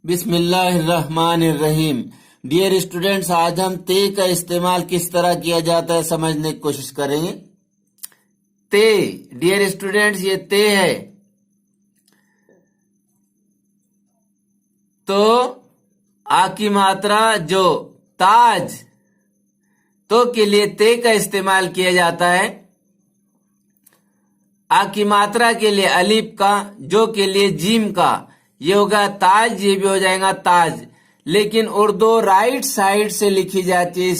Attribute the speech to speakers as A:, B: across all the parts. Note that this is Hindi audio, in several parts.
A: बिस्मिल्लाहिर्रहमानिर्रहीम। डियर स्टूडेंट्स, आज हम ते का इस्तेमाल किस तरह किया जाता है समझने की कोशिश करेंगे। ते, डियर स्टूडेंट्स, ये ते है तो आ की मात्रा जो ताज तो के लिए ते का इस्तेमाल किया जाता है। आ की मात्रा के लिए अलिफ का, जो के लिए जीम का, ये होगा ताज, ये भी हो जाएगा ताज। लेकिन उर्दू राइट साइड से लिखी जाती है,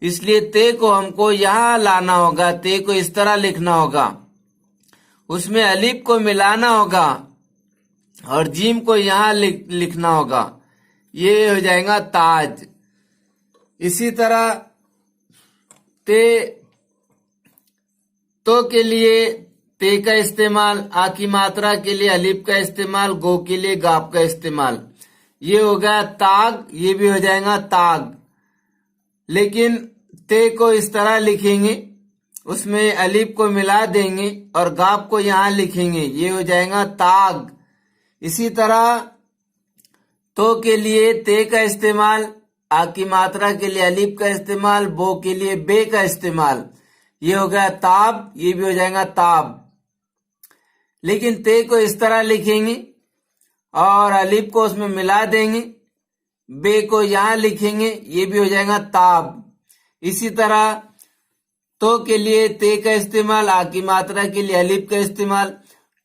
A: इसलिए ते को हमको यहां लाना होगा। ते को इस तरह लिखना होगा, उसमें अलिफ को मिलाना होगा और जीम को यहां लिखना होगा। ये हो जाएगा ताज। इसी तरह ते तो के लिए ते का इस्तेमाल, आ की मात्रा के लिए अलिफ का इस्तेमाल, गो के लिए गाप का इस्तेमाल। ये हो गया ताग, ये भी हो जाएगा ताग। लेकिन ते को इस तरह लिखेंगे, उसमें अलिफ को मिला देंगे और गाप को यहां लिखेंगे, ये हो जाएगा ताग। इसी तरह तो के लिए ते का इस्तेमाल, आ की मात्रा के लिए अलिफ का इस्तेमाल, बो के लिए बे का इस्तेमाल, ये हो गया ताब, ये भी हो जाएगा ताब। लेकिन ते को इस तरह लिखेंगे और अलिफ को उसमें मिला देंगे, बे को यहां लिखेंगे, ये भी हो जाएगा ताब। इसी तरह तो के लिए ते का इस्तेमाल, आ की मात्रा के लिए अलिफ का इस्तेमाल,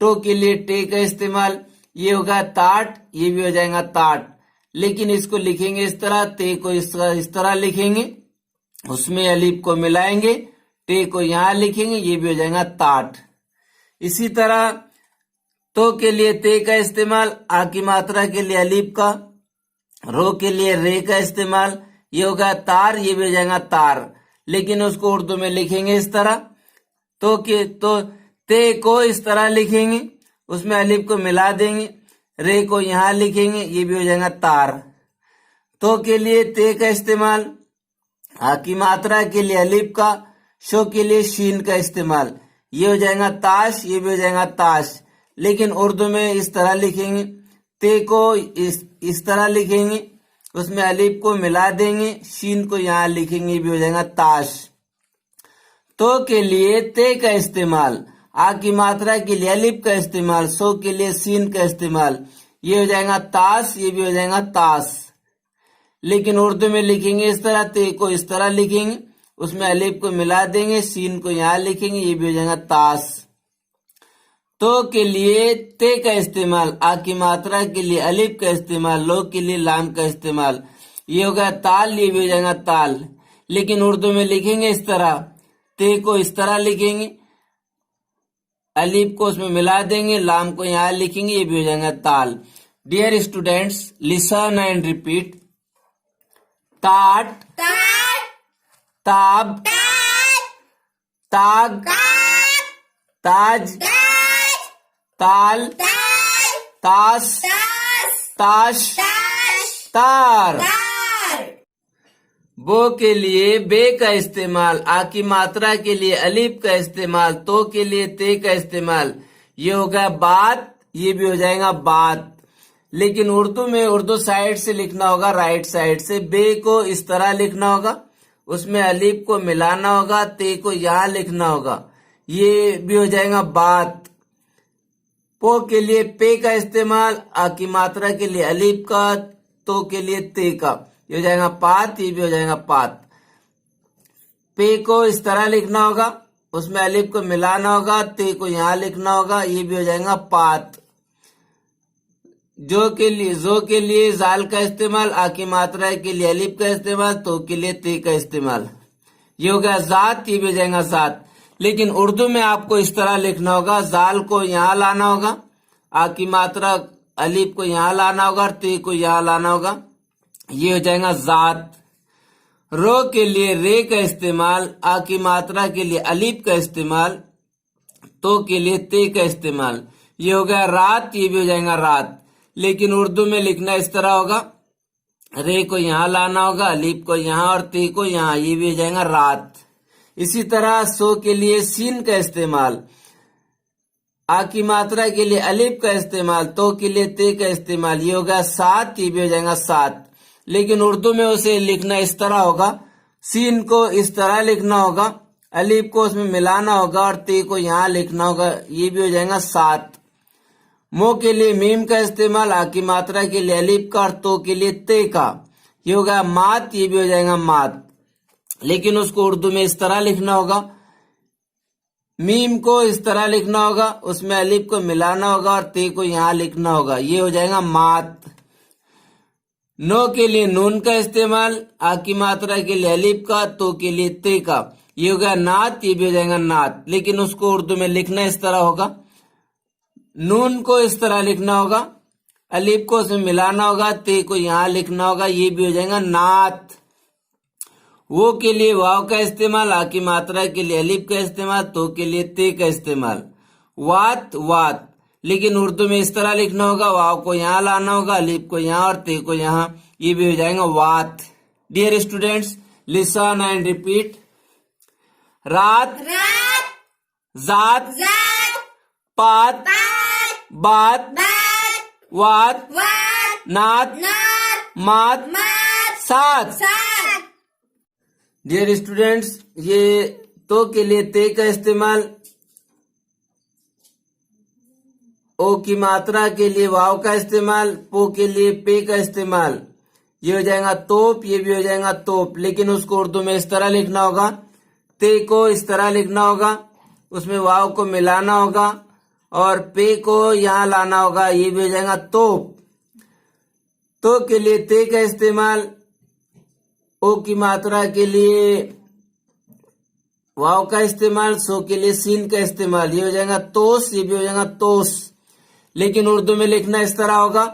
A: टो के लिए टे का इस्तेमाल, ये होगा ताट, ये भी हो जाएगा ताट। लेकिन इसको लिखेंगे इस तरह, ते को इस तरह लिखेंगे, उसमें अलिफ को मिलाएंगे, टे को यहां लिखेंगे, ये भी हो जाएगा ताट। इसी तरह तो के लिए ते का इस्तेमाल, आ की मात्रा के लिए अलिफ का, रो के लिए रे का इस्तेमाल, ये होगा तार, ये भी हो जाएगा तार। लेकिन उसको उर्दू में लिखेंगे इस तरह, तो ते को इस तरह लिखेंगे, उसमें अलिफ को मिला देंगे, रे को यहां लिखेंगे, ये भी हो जाएगा तार। तो के लिए ते का इस्तेमाल, आ की मात्रा के लिए अलिफ का, शो के लिए शीन का इस्तेमाल, ये हो जाएगा ताश, ये भी हो जाएगा ताश। लेकिन उर्दू में इस तरह लिखेंगे, ते को इस तरह लिखेंगे, उसमें अलिफ को मिला देंगे, शीन को यहां लिखेंगे, ये भी हो जाएगा ताश। तो के लिए ते का इस्तेमाल, आ की मात्रा के लिए अलिफ का इस्तेमाल, सो के लिए सीन का इस्तेमाल, ये हो जाएगा ताश, ये भी हो जाएगा ताश। लेकिन उर्दू में लिखेंगे इस तरह, ते को इस तरह लिखेंगे, उसमें अलिफ को मिला देंगे, सीन को यहां लिखेंगे, ये भी हो जाएगा ताश। तो के लिए ते का इस्तेमाल, आ की मात्रा के लिए अलिफ का इस्तेमाल, लो के लिए लाम का इस्तेमाल, ये हो गया ताल, ये भी हो जाएगा ताल। लेकिन उर्दू में लिखेंगे इस तरह, ते को इस तरह लिखेंगे, अलिफ को उसमें मिला देंगे, लाम को यहां लिखेंगे, ये भी हो जाएगा ताल। Dear students, listen and repeat. ताट, ताब, ताग, ताज, ताल, ताश, ताश, तार। बो के लिए बे का इस्तेमाल, आ की मात्रा के लिए अलिफ का इस्तेमाल, तो के लिए ते का इस्तेमाल, ये होगा बात, ये भी हो जाएगा बात। लेकिन उर्दू में उर्दू साइड से लिखना होगा, राइट साइड से। बे को इस तरह लिखना होगा, उसमें अलिफ को मिलाना होगा, ते को यहां लिखना होगा, ये भी हो जाएगा बात। पो के लिए पे का इस्तेमाल, आ की मात्रा के लिए अलिफ का, तो के लिए ते का, ये हो जाएगा पात, ये भी हो जाएगा पात। पे को इस तरह लिखना होगा, उसमें अलिफ को मिलाना होगा, ते को यहां लिखना होगा, ये भी हो जाएगा पात। जो के लिए जाल का इस्तेमाल, आ की मात्रा के लिए अलिफ का इस्तेमाल, तो के लिए ते का इस्तेमाल, ये हो गया जात, ये भी हो जाएगा जात। लेकिन उर्दू में आपको इस तरह लिखना होगा, जाल को यहां लाना होगा, आ की मात्रा अलिफ को यहां लाना होगा, ते को यहां लाना होगा, ये हो जाएगा जात। रो के लिए रे का इस्तेमाल, आ की मात्रा के लिए अलिफ का इस्तेमाल, तो के लिए ते का इस्तेमाल, ये हो गया रात, ये भी हो जाएगा रात। लेकिन उर्दू में लिखना इस तरह होगा, रे को यहां लाना होगा, अलिफ को यहां और ते को यहां, ये भी हो जाएगा रात। इसी तरह सो के लिए सीन का इस्तेमाल, आ की मात्रा के लिए अलिफ का इस्तेमाल, तो के लिए ते का इस्तेमाल, ये होगा 7, ये भी हो जाएगा 7। लेकिन उर्दू में उसे लिखना इस तरह होगा, सीन को इस तरह लिखना होगा, अलिफ को उसमें मिलाना होगा और ते को यहाँ लिखना होगा, ये भी हो जाएगा 7। मो के लिए मीम का इस्तेमाल, आ की मात्रा के लिए अलिफ का और तो के लिए ते का, ये होगा मात, ये भी हो जाएगा मात। लेकिन उसको उर्दू में इस तरह लिखना होगा, मीम को इस तरह लिखना होगा, उसमें अलिफ को मिलाना होगा और ते को यहाँ लिखना होगा, ये हो जाएगा मात। नो के लिए नून का इस्तेमाल, आ की मात्रा के लिए अलिफ का, तो के लिए ते का, ये हो गया नात, ये भी हो जाएगा नात। लेकिन उसको उर्दू में लिखना इस तरह होगा, नून को इस तरह लिखना होगा, अलिफ को उसमें मिलाना होगा, ते को यहाँ लिखना होगा, ये भी हो जाएगा नात। वो के लिए वाव का इस्तेमाल, आ की मात्रा के लिए अलिफ का इस्तेमाल, तो के लिए ते का इस्तेमाल, वात वात। लेकिन उर्दू में इस तरह लिखना होगा, वाव को यहाँ लाना होगा, अलिफ को यहाँ और ते को यहाँ, ये भी हो जाएगा वात। Dear students, listen and repeat. रात,
B: रात,
A: जात,
B: जात,
A: पात,
B: पात,
A: बात,
B: बात,
A: वात,
B: वात,
A: नात,
B: नात,
A: मात,
B: मात,
A: सात।
B: सात।
A: डियर स्टूडेंट्स, ये तो के लिए ते का इस्तेमाल, ओ की मात्रा के लिए वाव का इस्तेमाल, पो के लिए पे का इस्तेमाल, ये हो जाएगा तोप, ये भी हो जाएगा तोप। लेकिन उसको उर्दू में इस तरह लिखना होगा, ते को इस तरह लिखना होगा, उसमें वाव को मिलाना होगा और पे को यहाँ लाना होगा, ये भी हो जाएगा तोप। तो के लिए ते का इस्तेमाल, ओ की मात्रा के लिए वाव का इस्तेमाल, सो के लिए सीन का इस्तेमाल, ये हो जाएगा तोस, ये भी हो जाएगा तोस। लेकिन उर्दू में लिखना इस तरह होगा,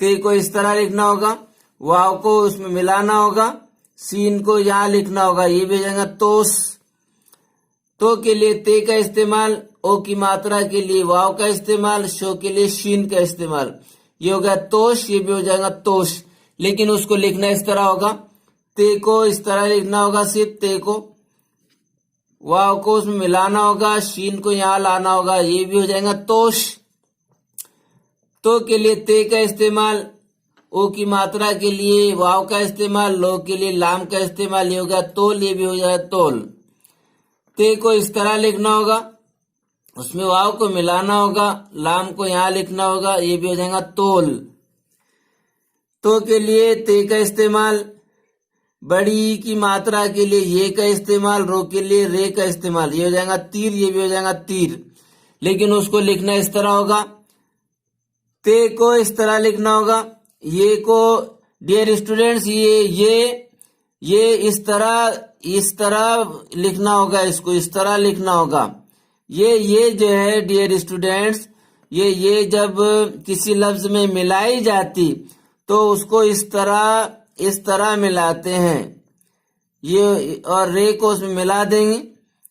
A: ते को इस तरह लिखना होगा, वाव को उसमें मिलाना होगा, सीन को यहाँ लिखना होगा, ये भी हो जाएगा तोस। तो के लिए ते का इस्तेमाल, ओ की मात्रा के लिए वाव का इस्तेमाल, शो के लिए शीन का इस्तेमाल, ये हो गया तोश, ये भी हो जाएगा तोश। लेकिन उसको लिखना इस तरह होगा, ते को इस तरह लिखना होगा, सिर्फ ते को, वाव को उसमें मिलाना होगा, शीन को यहाँ लाना होगा, ये भी हो जाएगा तोश। तो के लिए ते का इस्तेमाल, ओ की मात्रा के लिए वाव का इस्तेमाल, लो के लिए लाम का इस्तेमाल, ये हो गया तोल, ये भी हो जाएगा तोल। ते को इस तरह लिखना होगा, उसमें वाव को मिलाना होगा, लाम को यहाँ लिखना होगा, ये भी हो जाएगा तोल। तो के लिए ते का इस्तेमाल, बड़ी की मात्रा के लिए ये का इस्तेमाल, रो के लिए रे का इस्तेमाल, ये हो जाएगा तीर, ये भी हो जाएगा तीर। लेकिन उसको लिखना इस तरह होगा, ते को इस तरह लिखना होगा, ये को, डियर स्टूडेंट्स, ये इस तरह लिखना होगा, इसको इस तरह लिखना होगा। ये जो है डियर स्टूडेंट्स, ये जब किसी लफ्ज में मिलाई जाती तो उसको इस तरह मिलाते हैं, ये और रे को उसमें मिला देंगे,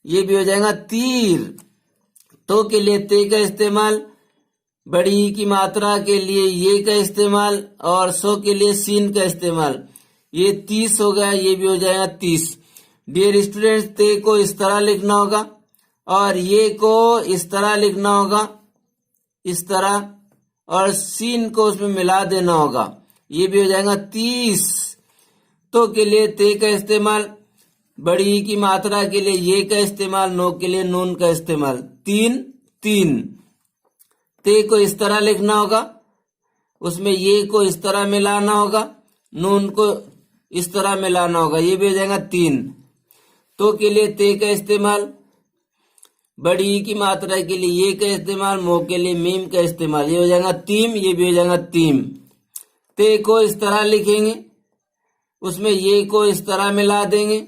A: ये भी हो जाएगा तीर। तो के लिए ते का इस्तेमाल, बड़ी की मात्रा के लिए ये का इस्तेमाल और सो के लिए सीन का इस्तेमाल, ये 30 हो गया, ये भी हो जाएगा 30। डियर स्टूडेंट्स, ते को इस तरह लिखना होगा और ये को इस तरह लिखना होगा, इस तरह, और सीन को उसमें मिला देना होगा, ये भी हो जाएगा 30। तो के लिए ते का इस्तेमाल, बड़ी की मात्रा के लिए ये का इस्तेमाल, नो के लिए नून का इस्तेमाल, 3 3। ते को इस तरह लिखना होगा, उसमें ये को इस तरह मिलाना होगा, नून को इस तरह मिलाना होगा, ये भी हो जाएगा 3। तो के लिए ते का इस्तेमाल, बड़ी की मात्रा के लिए ये का इस्तेमाल, मो के लिए मीम का इस्तेमाल, ये हो जाएगा 3, ये भी हो जाएगा 3। ते को इस तरह लिखेंगे, उसमें ये को इस तरह मिला देंगे,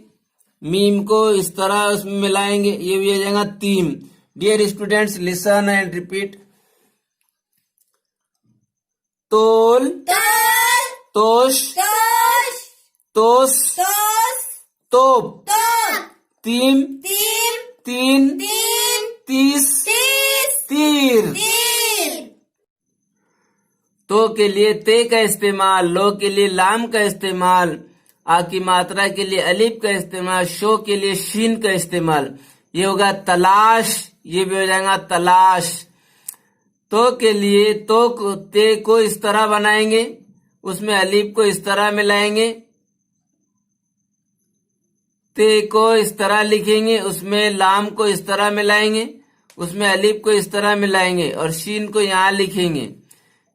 A: मीम को इस तरह उसमें मिलाएंगे, ये भी हो जाएगा 3। Dear students, listen and repeat. तोल, तोश, तोस, तोप, तीम, तीन, 30, तीर। तो के लिए ते का इस्तेमाल, लो के लिए लाम का इस्तेमाल, आ की मात्रा के लिए अलिफ का इस्तेमाल, शो के लिए शीन का इस्तेमाल, ये होगा तलाश, ये भी हो जाएगा तलाश। तो के लिए ते को इस तरह बनाएंगे, उसमें अलीफ को इस तरह मिलाएंगे, ते को इस तरह लिखेंगे, उसमें लाम को इस तरह मिलाएंगे, उसमें अलीफ को इस तरह मिलाएंगे और शीन को यहां लिखेंगे।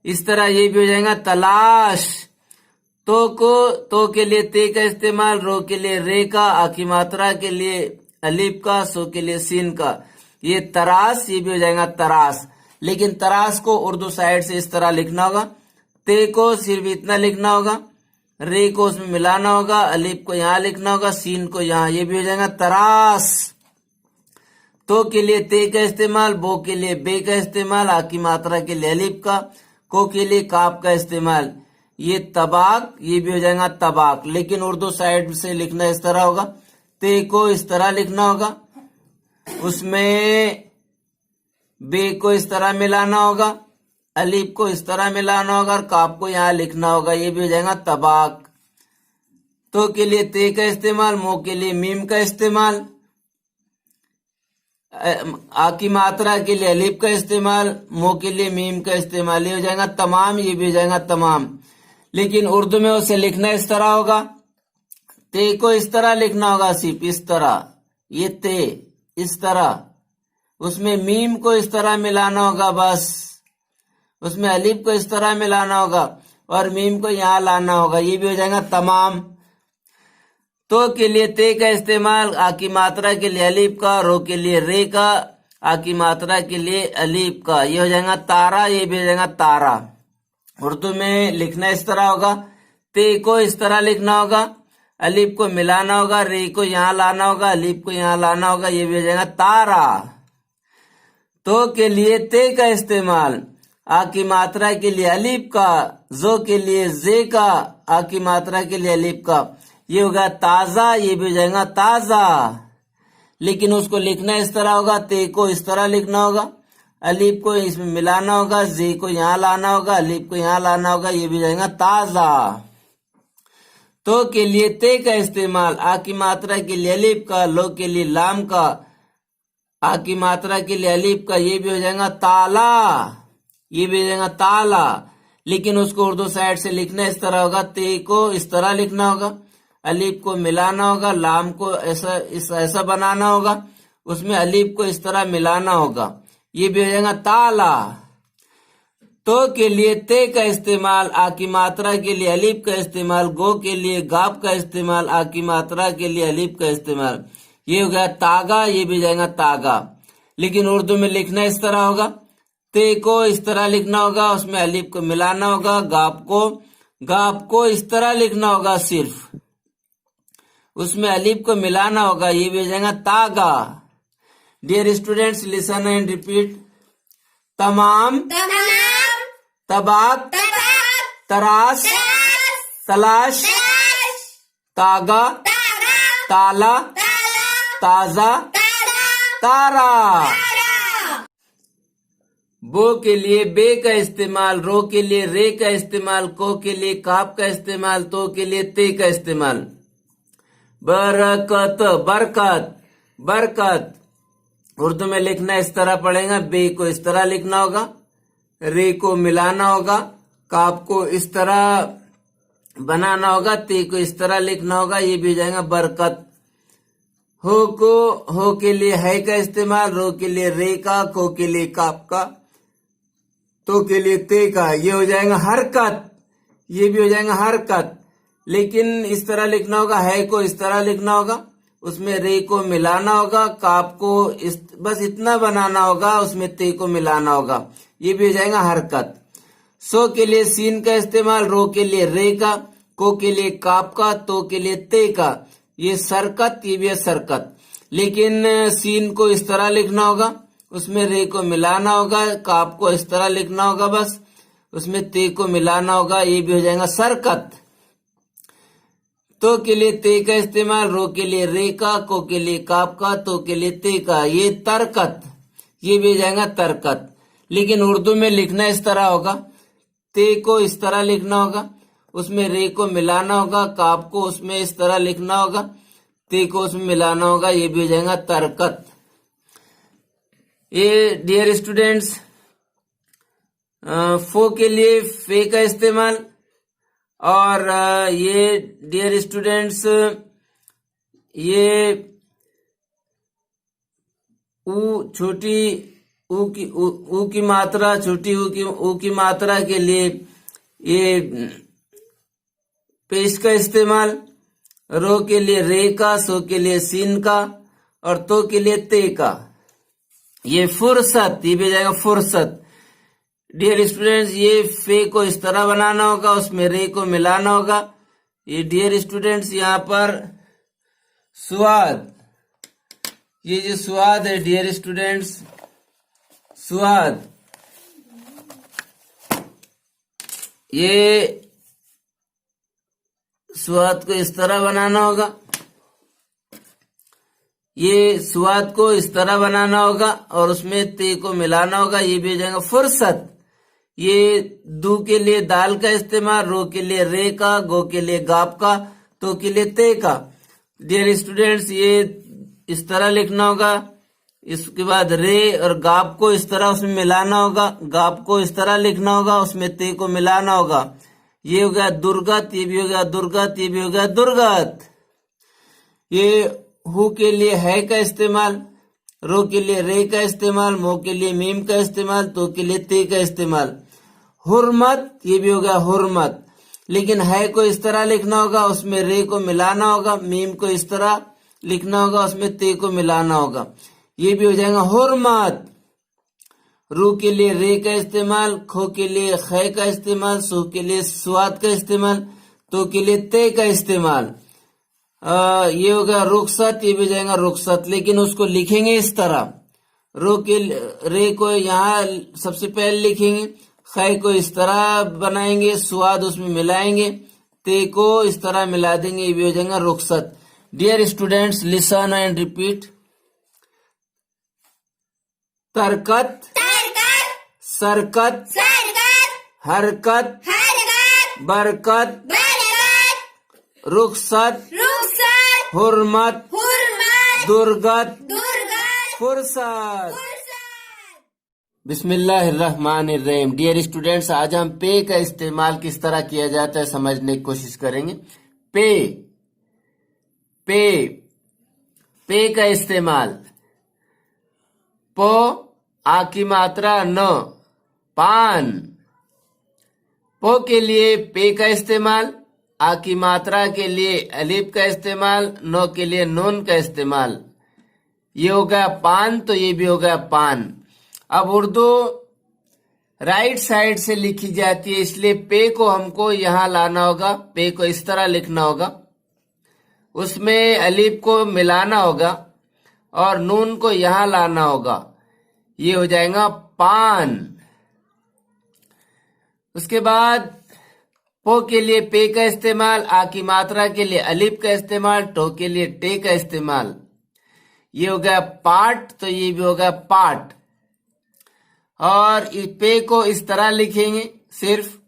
A: इस तरह ये भी हो जाएगा तलाश। तो के लिए ते का इस्तेमाल, रो के लिए रे का, आ की मात्रा के लिए अलीफ का, सो के लिए सीन का। ये तरास, ये भी हो जाएगा तरास। लेकिन तरास को उर्दू साइड से इस तरह लिखना होगा, ते को सिर्फ इतना लिखना होगा, रे को उसमें मिलाना होगा, अलीफ को यहां लिखना होगा, सीन को यहां। ये भी हो जाएगा तरास। तो के लिए ते का इस्तेमाल, बो के लिए बे का इस्तेमाल, आ की मात्रा के लिए अलीफ का, को के लिए काफ का इस्तेमाल। ये तबाक, ये भी हो जाएगा तबाक। लेकिन उर्दू साइड से लिखना इस तरह होगा, ते को इस तरह लिखना होगा, उसमें बे को इस तरह मिलाना होगा, अलीफ को इस तरह मिलाना होगा और काफ को यहां लिखना होगा। ये भी हो जाएगा तबाक। तो के लिए ते का इस्तेमाल, मो के लिए मीम का इस्तेमाल, आ की मात्रा के लिए अलीफ का इस्तेमाल, मो के लिए मीम का इस्तेमाल। ये हो जाएगा तमाम, ये भी हो जाएगा तमाम। लेकिन उर्दू में उसे लिखना इस तरह होगा, ते को इस तरह लिखना होगा, सिर्फ इस तरह, ये ते इस तरह, उसमें मीम को इस तरह मिलाना होगा बस, उसमें अलीफ को इस तरह मिलाना होगा और मीम को यहां लाना होगा। ये भी हो जाएगा तमाम। तो के लिए ते का इस्तेमाल, आ की मात्रा के लिए अलीफ का, रो के लिए रे का, आ की मात्रा के लिए अलीफ का। ये हो जाएगा तारा, ये भी हो जाएगा तारा। उर्दू में लिखना इस तरह होगा, ते को इस तरह लिखना होगा, अलीफ को मिलाना होगा, रे को यहां लाना होगा, अलीफ को यहां लाना होगा। ये भी हो जाएगा तारा। तो के लिए ते का इस्तेमाल, आ की मात्रा के लिए अलीफ का, जो के लिए जे का, आ की मात्रा के लिए अलीफ का। ये होगा ताजा, ये भी हो जाएगा ताजा। लेकिन उसको लिखना इस तरह होगा, ते को इस तरह लिखना होगा, अलीफ को इसमें मिलाना होगा, जे को यहां लाना होगा, अलीफ को यहां लाना होगा। ये भी हो जाएगा ताजा। तो के लिए ते का इस्तेमाल, आ की मात्रा के लिए अलीफ का, लो के लिए लाम का, आ की मात्रा के लिए अलीफ का। ये भी हो जाएगा ताला, ये भी हो जाएगा ताला। लेकिन उसको उर्दू साइड से लिखना इस तरह होगा, ते को इस तरह लिखना होगा, अलीफ को मिलाना होगा, लाम को ऐसा बनाना होगा, उसमें अलीफ को इस तरह मिलाना होगा। ये भी हो जाएगा ताला। तो के लिए ते का इस्तेमाल, आ की मात्रा के लिए अलीफ का इस्तेमाल, गो के लिए गाप का इस्तेमाल, आ की मात्रा के लिए अलीफ का इस्तेमाल। ये हो गया तागा, ये भी जाएगा तागा। लेकिन उर्दू में लिखना इस तरह होगा, ते को इस तरह लिखना होगा, उसमें अलीफ को मिलाना होगा, गाप को इस तरह लिखना होगा, सिर्फ उसमें अलीफ को मिलाना होगा। ये भी हो जाएगा तागा। Dear students, listen and repeat. तमाम, तबाक, तराश, तलाश, तागा, ताला, ताजा, तारा। बो के लिए बे का इस्तेमाल, रो के लिए रे का इस्तेमाल, को के लिए काफ का इस्तेमाल, तो के लिए ते का इस्तेमाल। बरकत, बरकत, बरकत। उर्दू में लिखना इस तरह पड़ेगा, बे को इस तरह लिखना होगा, रे को मिलाना होगा, काफ को इस तरह बनाना होगा, ते को इस तरह लिखना होगा। ये भी हो जाएगा बरकत। हो के लिए है का इस्तेमाल, रो के लिए रे का, को के लिए काफ का, तो के लिए ते का। ये हो जाएगा हरकत, ये भी हो जाएगा हरकत। लेकिन इस तरह लिखना होगा, है को इस तरह लिखना होगा, उसमें रे को मिलाना होगा, काफ को बस इतना बनाना होगा, उसमें ते को मिलाना होगा। ये भी हो जाएगा हरकत। सो के लिए सीन का इस्तेमाल, रो के लिए रे का, को के लिए काफ का, तो के लिए ते का। ये सरकत, ये भी है सरकत। लेकिन सीन को इस तरह लिखना होगा, उसमें रे को मिलाना होगा, काफ को इस तरह लिखना होगा, बस उसमें ते को मिलाना होगा। ये भी हो जाएगा सरकत। तो के लिए ते का इस्तेमाल, रो के लिए रे का, को के लिए काफ का, तो के लिए ते का। ये तरकत, ये भी हो जाएगा तरकत। लेकिन उर्दू में लिखना इस तरह होगा, ते को इस तरह लिखना होगा, उसमें रे को मिलाना होगा, काफ को उसमें इस तरह लिखना होगा, ते को उसमें मिलाना होगा। ये भी हो जाएगा तरकत। ये डियर स्टूडेंट्स, फो के लिए फे का इस्तेमाल। और ये डियर स्टूडेंट्स, ये ऊ छोटी ऊ की मात्रा, छोटी ऊ की मात्रा के लिए ये पेश का इस्तेमाल। रो के लिए रे का, सो के लिए सीन का, और तो के लिए ते का। ये फुर्सत, ये भी जाएगा फुर्सत। डियर स्टूडेंट्स, ये फे को इस तरह बनाना होगा, उसमें रे को मिलाना होगा। ये डियर स्टूडेंट्स यहाँ पर स्वाद, ये जो स्वाद है डियर स्टूडेंट्स, स्वाद, ये स्वाद को इस तरह बनाना होगा, ये स्वाद को इस तरह बनाना होगा और उसमें ते को मिलाना होगा। ये भी हो जाएगा फुर्सत। ये दू के लिए दाल का इस्तेमाल, रो के लिए रे का, गो के लिए गाप का, तो के लिए ते का। डियर स्टूडेंट्स, ये इस तरह लिखना होगा। इसके बाद रे और गाप को इस तरह उसमें मिलाना होगा, गाप को इस तरह लिखना होगा, उसमें ते को मिलाना होगा। ये हो गया दुर्गत, ये भी हो गया दुर्गत, ये भी हो गया दुर्गत। ये हु के लिए है का इस्तेमाल, रो के लिए रे का इस्तेमाल, मो के लिए मीम का इस्तेमाल, तो के लिए ते का इस्तेमाल। हुर्मत, ये भी हो गया हुर्मत, लेकिन है को इस तरह लिखना होगा, उसमें रे को मिलाना होगा, मीम को इस तरह लिखना होगा, उसमें ते को मिलाना होगा। ये भी हो जाएगा हुर्मत। रू के लिए रे का इस्तेमाल, खो के लिए खे का इस्तेमाल, सो के लिए स्वाद का इस्तेमाल, तो के लिए ते का इस्तेमाल। ये हो गया रुखसत, ये भी हो जाएगा रुखसत, लेकिन उसको लिखेंगे इस तरह। रो के रे को यहाँ सबसे पहले लिखेंगे, खे को इस तरह बनाएंगे, स्वाद उसमें मिलाएंगे, ते को इस तरह मिला देंगे, ये भी हो जाएगा रुखसत। Dear students, listen and repeat. तरकत, सरकत, हरकत, बरकत, रुखसत, हुर्मत, दुर्गत, फुर्सत। बिस्मिल्लाहिर्रहमानिर्रहीम। डियर स्टूडेंट्स, आज हम पे का इस्तेमाल किस तरह किया जाता है समझने की कोशिश करेंगे। पे, पे, पे का इस्तेमाल। पो आ की मात्रा न, पान। पो के लिए पे का इस्तेमाल, आ की मात्रा के लिए अलिफ का इस्तेमाल, नो के लिए नून का इस्तेमाल। ये हो गया पान, तो ये भी हो गया पान। अब उर्दू राइट साइड से लिखी जाती है, इसलिए पे को हमको यहां लाना होगा, पे को इस तरह लिखना होगा, उसमें अलिफ को मिलाना होगा और नून को यहां लाना होगा। ये हो जाएगा पान। उसके बाद पो के लिए पे का इस्तेमाल, आ की मात्रा के लिए अलिफ का इस्तेमाल, टो के लिए टे का इस्तेमाल। ये हो गया पाट, तो ये भी हो गया पाट। और इस पे को इस तरह लिखेंगे, सिर्फ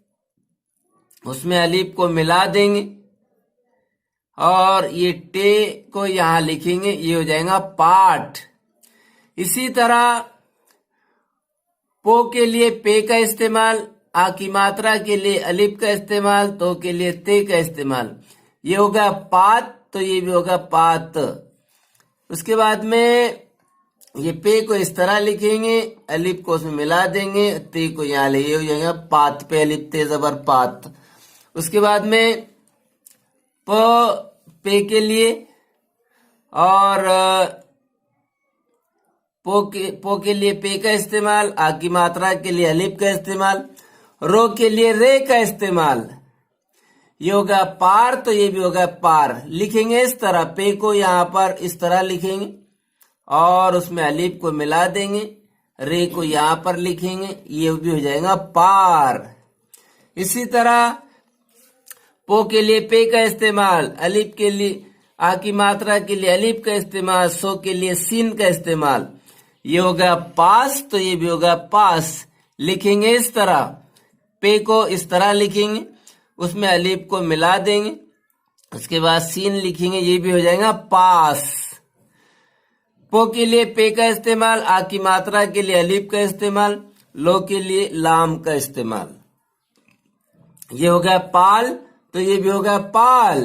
A: उसमें अलिफ को मिला देंगे और ये टे को यहां लिखेंगे, ये हो जाएगा पाठ। इसी तरह पो के लिए पे का इस्तेमाल, आ की मात्रा के लिए अलिफ का इस्तेमाल, तो के लिए ते का इस्तेमाल। ये हो गया पात, तो ये भी होगा पात। उसके बाद में ये पे को इस तरह लिखेंगे, अलिफ को उसमें मिला देंगे, ते को यहाँ ले, ये हो जाएगा पात, पे अलिफ ते जबर पात। उसके बाद में पे के लिए और पो के लिए पे का इस्तेमाल, आ की मात्रा के लिए अलिफ का इस्तेमाल, रो के लिए रे का इस्तेमाल। ये होगा पार, तो ये भी होगा पार। लिखेंगे इस तरह, पे को यहाँ पर इस तरह लिखेंगे और उसमें अलिफ को मिला देंगे, रे को यहाँ पर लिखेंगे, ये भी हो जाएगा पार। इसी तरह पो के लिए पे का इस्तेमाल, अलिफ के लिए आ की मात्रा के लिए अलिफ का इस्तेमाल, सो के लिए सीन का इस्तेमाल। ये होगा पास, तो ये भी होगा पास। लिखेंगे इस तरह, पे को इस तरह लिखेंगे, उसमें अलिफ को मिला देंगे, उसके बाद सीन लिखेंगे, ये भी हो जाएगा पास। पो के लिए पे का इस्तेमाल, आ की मात्रा के लिए अलिफ का इस्तेमाल, लो के लिए लाम का इस्तेमाल। ये हो गया पाल, तो ये भी हो गया पाल।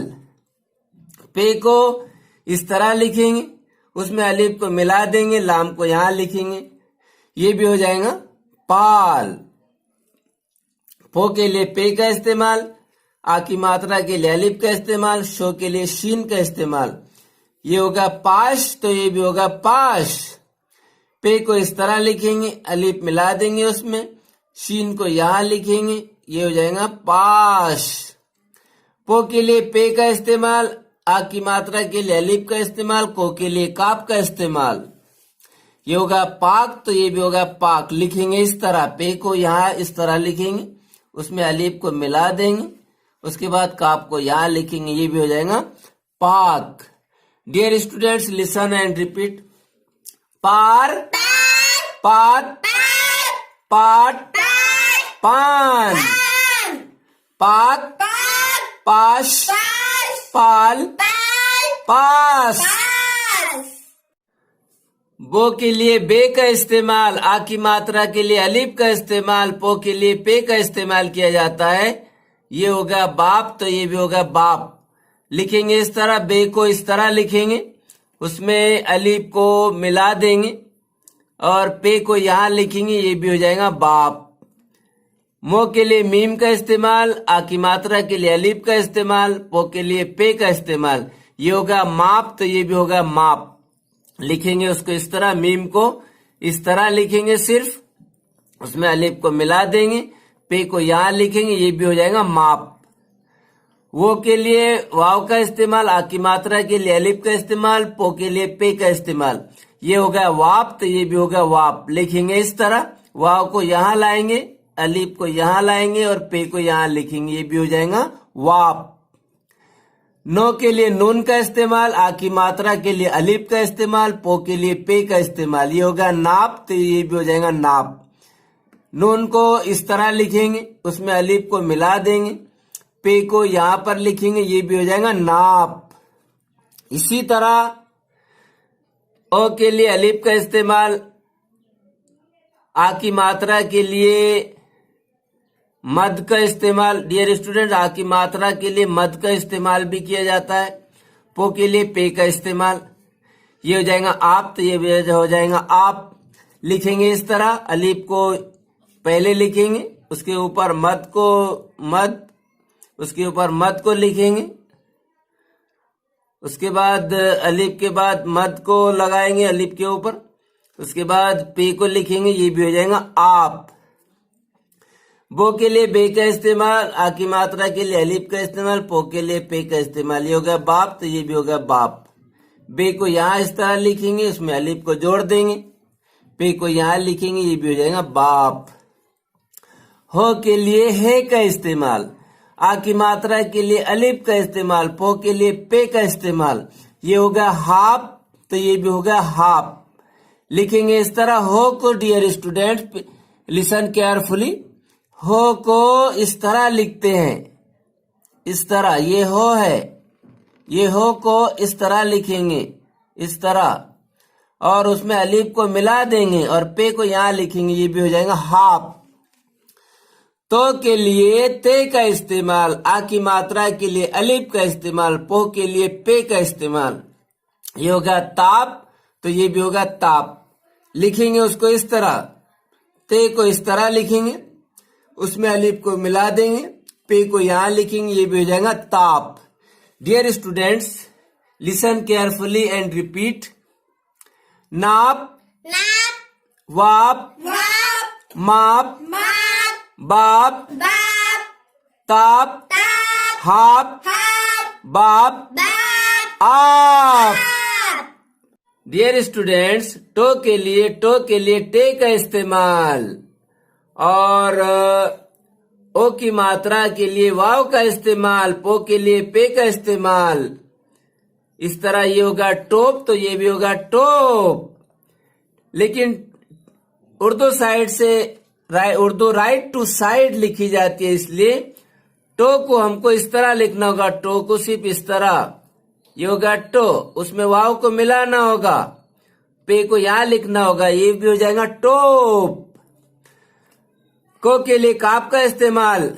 A: पे को इस तरह लिखेंगे, उसमें अलिफ को मिला देंगे, लाम को यहां लिखेंगे, ये भी हो जाएगा पाल। पो के लिए पे का इस्तेमाल, आ की मात्रा के लिए अलिफ का इस्तेमाल, शो के लिए शीन का इस्तेमाल। ये होगा पाश, तो ये भी होगा पाश। पे को इस तरह लिखेंगे, अलिफ मिला देंगे उसमें, शीन को यहां लिखेंगे, ये हो जाएगा पाश। पो के लिए पे का इस्तेमाल, आ की मात्रा के लिए अलिफ का इस्तेमाल, को के लिए काफ का इस्तेमाल। ये होगा पाक, तो ये भी होगा पाक। लिखेंगे इस तरह, पे को यहां इस तरह लिखेंगे, उसमें अलिफ को मिला देंगे, उसके बाद काफ को यहां लिखेंगे, ये भी हो जाएगा पाक। Dear students, listen and repeat. पार, पात, पाट, पान, पाक, पाश, पाल, पास। बो के लिए बे का इस्तेमाल, आ की मात्रा के लिए अलिफ का इस्तेमाल, पो के लिए पे का इस्तेमाल किया जाता है। ये होगा बाप, तो ये भी होगा बाप। लिखेंगे इस तरह, बे को इस तरह लिखेंगे, उसमें अलिफ को मिला देंगे और पे को यहां लिखेंगे, ये भी हो जाएगा बाप। मो के लिए मीम का इस्तेमाल, आ की मात्रा के लिए अलिफ का इस्तेमाल, पो के लिए पे का इस्तेमाल। ये होगा माप, तो ये भी होगा माप। लिखेंगे उसको इस तरह, मीम को इस तरह लिखेंगे सिर्फ, उसमें अलिफ को मिला देंगे, पे को यहां लिखेंगे, ये भी हो जाएगा माप। वो के लिए वाव का इस्तेमाल, आ की मात्रा के लिए अलिफ का इस्तेमाल, पो के लिए पे का इस्तेमाल। ये होगा वाप, तो ये भी होगा वाप। लिखेंगे इस तरह, वाव को यहां लाएंगे, अलिफ को यहां लाएंगे और पे को यहां लिखेंगे, ये भी हो जाएगा वाप। नो के लिए नून का इस्तेमाल, आ की मात्रा के लिए अलिफ का इस्तेमाल, पो के लिए पे का इस्तेमाल। ये होगा नाप, तो ये भी हो जाएगा नाप। नून को इस तरह लिखेंगे, उसमें अलिफ को मिला देंगे, पे को यहां पर लिखेंगे, ये भी हो जाएगा नाप। इसी तरह ओ के लिए अलिफ का इस्तेमाल, आ की मात्रा के लिए मद का इस्तेमाल। डियर स्टूडेंट, आ की मात्रा के लिए मद का इस्तेमाल भी किया जाता है। पो के लिए पे का इस्तेमाल। ये हो जाएगा आप, तो ये भी हो जाएगा आप। लिखेंगे इस तरह, अलिफ को पहले लिखेंगे, उसके ऊपर मद को उसके ऊपर मद को लिखेंगे, उसके बाद अलिफ के बाद मद को लगाएंगे अलिफ के ऊपर, उसके बाद पे को लिखेंगे, ये भी हो जाएगा आप। बो के लिए बे का इस्तेमाल, आ की मात्रा के लिए अलिफ का इस्तेमाल, पो के लिए पे का इस्तेमाल। ये हो गया बाप, तो ये भी होगा बाप। बे को यहां इस तरह लिखेंगे, उसमें अलिफ को जोड़ देंगे, पे को यहां लिखेंगे, ये भी हो जाएगा बाप। हो के लिए है का इस्तेमाल, आ की मात्रा के लिए अलिफ का इस्तेमाल, पो के लिए पे का इस्तेमाल। ये होगा हाफ, तो ये भी होगा हाफ। लिखेंगे इस तरह, हो को डियर स्टूडेंट लिसन केयरफुली, हो को इस तरह लिखते हैं, इस तरह, ये हो है, ये हो को इस तरह लिखेंगे, इस तरह, और उसमें अलिफ को मिला देंगे और पे को यहां लिखेंगे, ये भी हो जाएगा हाफ। तो के लिए ते का इस्तेमाल, आ की मात्रा के लिए अलिफ का इस्तेमाल, पो के लिए पे का इस्तेमाल। ये होगा ताप, तो ये भी होगा ताप। लिखेंगे उसको इस तरह, ते को इस तरह लिखेंगे, उसमें अलिफ को मिला देंगे, पे को यहां लिखेंगे, ये भी हो जाएगा ताप। Dear students, listen carefully and repeat. नाप, वाप, माप, बाप, ताप, हाप, बाप, आप। डियर स्टूडेंट्स, टो के लिए टे का इस्तेमाल और ओ की मात्रा के लिए वाव का इस्तेमाल, पो के लिए पे का इस्तेमाल। इस तरह ये होगा टोप, तो ये भी होगा टोप। लेकिन उर्दू साइड से उर्दू राइट टू साइड लिखी जाती है, इसलिए टो को हमको इस तरह लिखना होगा, टो को सिर्फ इस तरह, ये होगा टो, उसमें वाव को मिलाना होगा, पे को यहां लिखना होगा, ये भी हो जाएगा टोप। को के लिए काप का इस्तेमाल,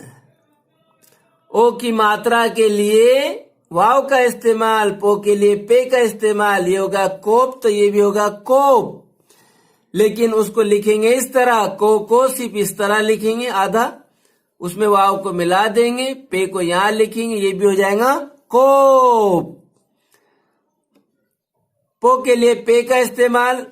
A: ओ की मात्रा के लिए वाव का इस्तेमाल, पो के लिए पे का इस्तेमाल। ये होगा कोप, तो ये भी होगा कोप। लेकिन उसको लिखेंगे इस तरह, को सिर्फ इस तरह लिखेंगे आधा, उसमें वाव को मिला देंगे, पे को यहां लिखेंगे, ये भी हो जाएगा कोप। पो के लिए पे का इस्तेमाल,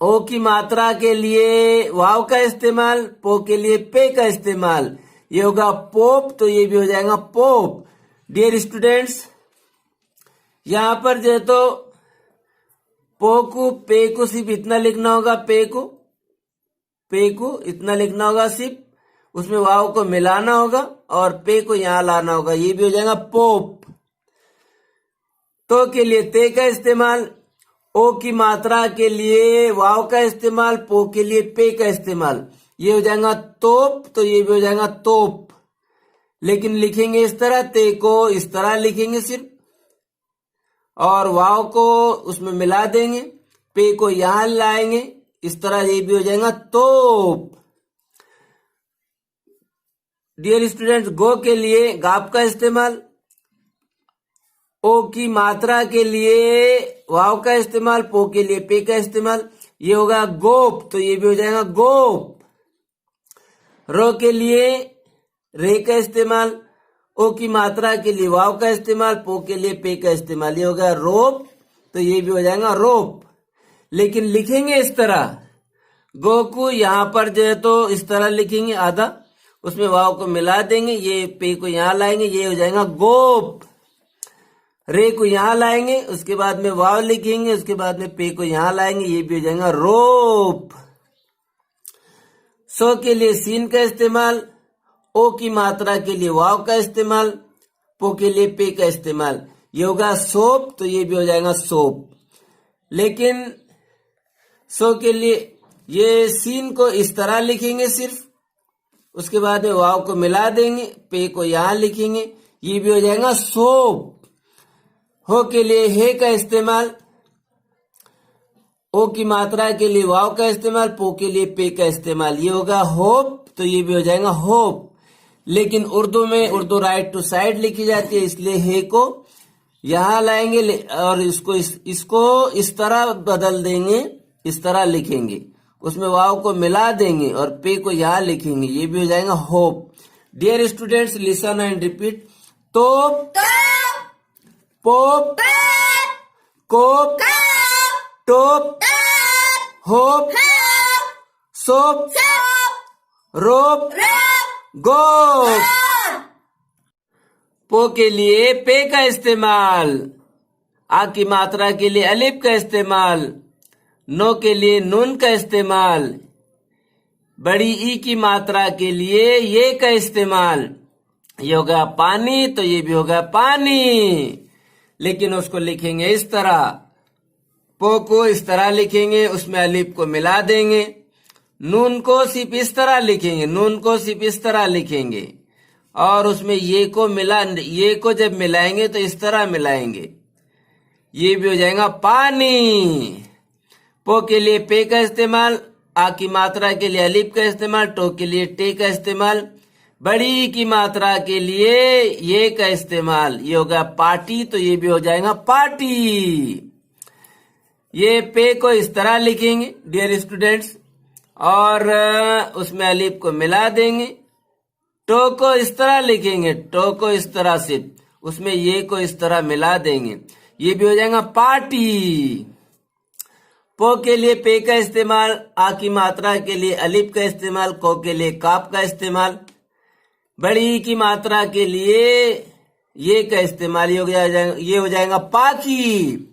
A: ओ की मात्रा के लिए वाव का इस्तेमाल, पो के लिए पे का इस्तेमाल। ये होगा पोप, तो ये भी हो जाएगा पोप। डियर स्टूडेंट्स, यहां पर जो है तो पो को पे को सिर्फ इतना लिखना होगा, पे को इतना लिखना होगा सिर्फ, उसमें वाव को मिलाना होगा और पे को यहां लाना होगा, ये भी हो जाएगा पोप। तो के लिए ते का इस्तेमाल, ओ की मात्रा के लिए वाव का इस्तेमाल, पो के लिए पे का इस्तेमाल। ये हो जाएगा तोप, तो ये भी हो जाएगा तोप। लेकिन लिखेंगे इस तरह, ते को इस तरह लिखेंगे सिर्फ, और वाव को उसमें मिला देंगे, पे को यहां लाएंगे इस तरह, ये भी हो जाएगा तोप। डियर स्टूडेंट्स, गो के लिए गाप का इस्तेमाल, ओ की मात्रा के लिए वाव का इस्तेमाल, पो के लिए पे का इस्तेमाल। ये होगा गोप, तो ये भी हो जाएगा गोप। रो के लिए रे का इस्तेमाल, ओ की मात्रा के लिए वाव का इस्तेमाल, पो के लिए पे का इस्तेमाल। ये होगा रोप, तो ये भी हो जाएगा रोप। लेकिन लिखेंगे इस तरह, गो को यहां पर जो है तो इस तरह लिखेंगे आधा, उसमें वाव को मिला देंगे, ये पे को यहां लाएंगे, ये हो जाएगा गोप। रे को यहां लाएंगे, उसके बाद में वाव लिखेंगे, उसके बाद में पे को यहां लाएंगे, ये भी हो जाएगा रोप। सो के लिए सीन का इस्तेमाल, ओ की मात्रा के लिए वाव का इस्तेमाल, पो के लिए पे का इस्तेमाल। ये होगा सोप, तो ये भी हो जाएगा सोप। लेकिन सो के लिए ये सीन को इस तरह लिखेंगे सिर्फ, उसके बाद में वाव को मिला देंगे, पे को यहां लिखेंगे, ये भी हो जाएगा सोप। हो के लिए हे का इस्तेमाल, ओ की मात्रा के लिए वाव का इस्तेमाल, पो के लिए पे का इस्तेमाल। ये होगा होप, तो ये भी हो जाएगा होप। लेकिन उर्दू में उर्दू राइट टू साइड लिखी जाती है, इसलिए हे को यहां लाएंगे और इसको इस तरह बदल देंगे, इस तरह लिखेंगे, उसमें वाव को मिला देंगे और पे को यहां लिखेंगे, ये भी हो जाएगा होप। Dear students, listen and repeat. तोप, पोप, कोप, टोप, होप, सोप, रोप, गोप। पो के लिए पे का इस्तेमाल, आ की मात्रा के लिए अलिफ का इस्तेमाल, नो के लिए नून का इस्तेमाल, बड़ी ई की मात्रा के लिए ये का इस्तेमाल। ये होगा पानी, तो ये भी होगा पानी। लेकिन उसको लिखेंगे इस तरह, पो को इस तरह लिखेंगे, उसमें अलिफ को मिला देंगे, नून को सिर्फ इस तरह लिखेंगे, नून को सिर्फ इस तरह लिखेंगे, और उसमें ये को जब मिलाएंगे तो इस तरह मिलाएंगे, ये भी हो जाएगा पानी। पो के लिए पे का इस्तेमाल, आ की मात्रा के लिए अलिफ का इस्तेमाल, टो के लिए टे का इस्तेमाल, बड़ी की मात्रा के लिए ये का इस्तेमाल। ये होगा पार्टी, तो ये भी हो जाएगा पार्टी। ये पे को इस तरह लिखेंगे डियर स्टूडेंट्स, और उसमें अलिफ को मिला देंगे। टो को इस तरह लिखेंगे, टो को इस तरह से, उसमें ये को इस तरह मिला देंगे, ये भी हो जाएगा पार्टी। पो के लिए पे का इस्तेमाल, आ की मात्रा के लिए अलिफ का इस्तेमाल, को के लिए काप का इस्तेमाल, बड़ी की मात्रा के लिए ये का इस्तेमाल, ये हो जाएगा पाकी,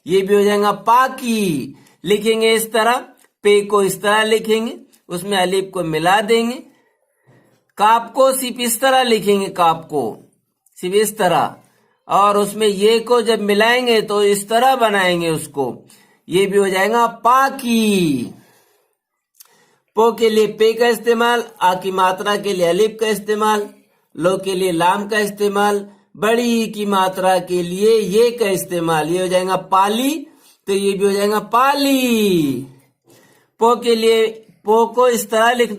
A: ये भी हो जाएगा पाकी। लिखेंगे इस तरह, पे को इस तरह लिखेंगे, उसमें अलिफ को मिला देंगे, काप को सिर्फ इस तरह लिखेंगे, काप को सिर्फ इस तरह, और उसमें ये को जब मिलाएंगे तो इस तरह बनाएंगे उसको, ये भी हो जाएगा पाकी। पो के लिए पे का इस्तेमाल, आ की मात्रा के लिए अलिफ का इस्तेमाल, लो के लिए लाम का इस्तेमाल, बड़ी की मात्रा के लिए ये का इस्तेमाल, ये हो जाएगा पाली, तो ये भी हो जाएगा पाली। पो के लिए, पो को इस तरह लिख,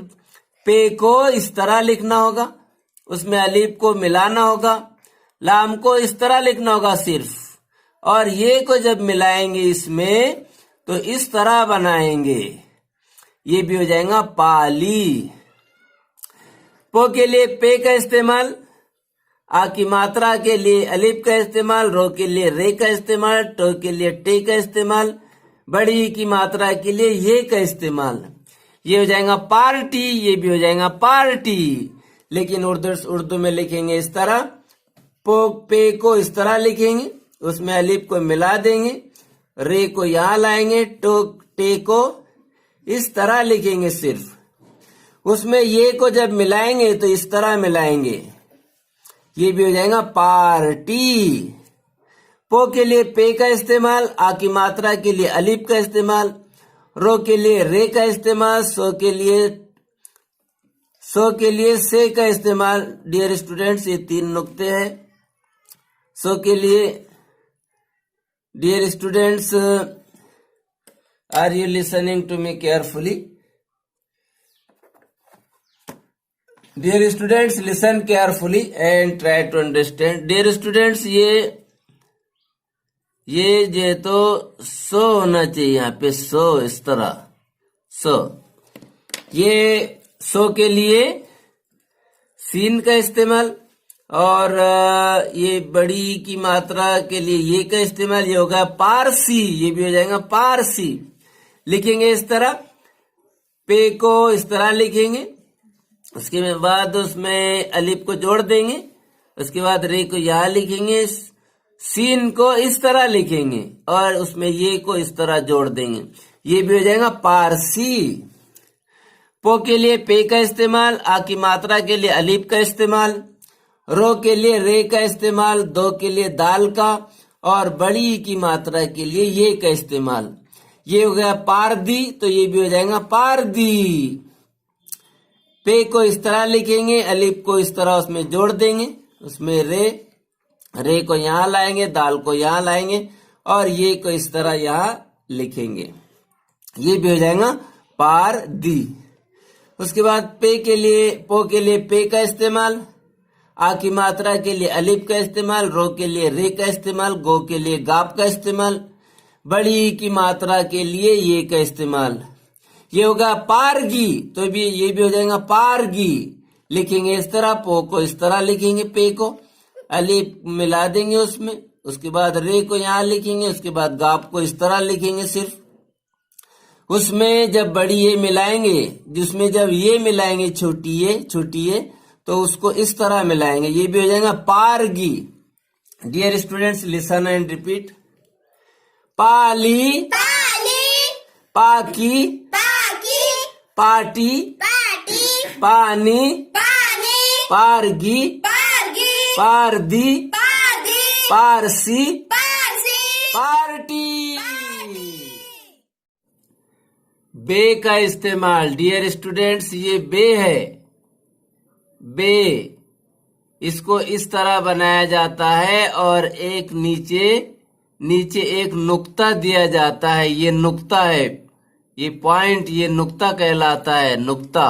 A: पे को इस तरह लिखना होगा, उसमें अलीफ को मिलाना होगा, लाम को इस तरह लिखना होगा सिर्फ, और ये को जब मिलाएंगे इसमें तो इस तरह बनाएंगे, ये भी हो जाएगा पाली। पो के लिए पे का इस्तेमाल, आ की मात्रा के लिए अलिफ का इस्तेमाल, रो के लिए रे का इस्तेमाल, टो के लिए टे का इस्तेमाल, बड़ी की मात्रा के लिए ये का इस्तेमाल। ये हो जाएगा पार्टी, ये भी हो जाएगा पार्टी, लेकिन उर्दू में लिखेंगे इस तरह, पो पे को इस तरह लिखेंगे, उसमें अलिफ को मिला देंगे, रे को यहां लाएंगे, टो टे को इस तरह लिखेंगे सिर्फ, उसमें ये को जब मिलाएंगे तो इस तरह मिलाएंगे, ये भी हो जाएगा पार्टी। पो के लिए पे का इस्तेमाल, आ की मात्रा के लिए अलिफ का इस्तेमाल, रो के लिए रे का इस्तेमाल, सो के लिए से का इस्तेमाल। डियर स्टूडेंट्स, ये 3 नुक्ते हैं। सो के लिए, dear students, are you listening to me carefully? Dear students, listen carefully and try to understand. Dear students, ये तो सो होना चाहिए, यहाँ पे सो, इस तरह सो। ये सो के लिए सीन का इस्तेमाल, और ये बड़ी की मात्रा के लिए ये का इस्तेमाल, ये होगा पारसी, ये भी हो जाएगा पारसी। लिखेंगे इस तरह, पे को इस तरह लिखेंगे, उसके बाद उसमें अलिफ को जोड़ देंगे, उसके बाद रे को यहां लिखेंगे, सीन को इस तरह लिखेंगे और उसमें ये को इस तरह जोड़ देंगे, ये भी हो जाएगा पारसी। पो के लिए पे का इस्तेमाल, आ की मात्रा के लिए अलिफ का इस्तेमाल, रो के लिए रे का इस्तेमाल, दो के लिए दाल का, और बड़ी की मात्रा के लिए ये का इस्तेमाल। ये हो गया पारदी, तो ये भी हो जाएगा पारदी। पे को इस तरह लिखेंगे, अलिफ को इस तरह उसमें जोड़ देंगे, उसमें रे को यहां लाएंगे, दाल को यहां लाएंगे, और ये को इस तरह यहां लिखेंगे, ये भी हो जाएगा पारदी। उसके बाद पो के लिए पे का इस्तेमाल, आ की मात्रा के लिए अलिफ का इस्तेमाल, रो के लिए रे का इस्तेमाल, गो के लिए गाप का इस्तेमाल, बड़ी की मात्रा के लिए ये का इस्तेमाल। ये होगा पारगी, तो ये भी हो जाएगा पारगी। लिखेंगे इस तरह, पो को इस तरह लिखेंगे, पे को अलिफ मिला देंगे उसमें, उसके बाद रे को यहां लिखेंगे, उसके बाद गाप को इस तरह लिखेंगे सिर्फ। उसमें जब बड़ी ये मिलाएंगे, जिसमें जब ये मिलाएंगे छोटी ये, तो उसको इस तरह मिलाएंगे, ये भी हो जाएगा पारगी। Dear students, listen and repeat. पाली, पाकी, पार्टी, पानी, पारगी, पारदी, पारसी, पार्टी। बे का इस्तेमाल, डियर स्टूडेंट्स, ये बे है, बे, इसको इस तरह बनाया जाता है और एक नीचे एक नुक्ता दिया जाता है, ये नुक्ता है, ये पॉइंट, ये नुक्ता कहलाता है, नुक्ता।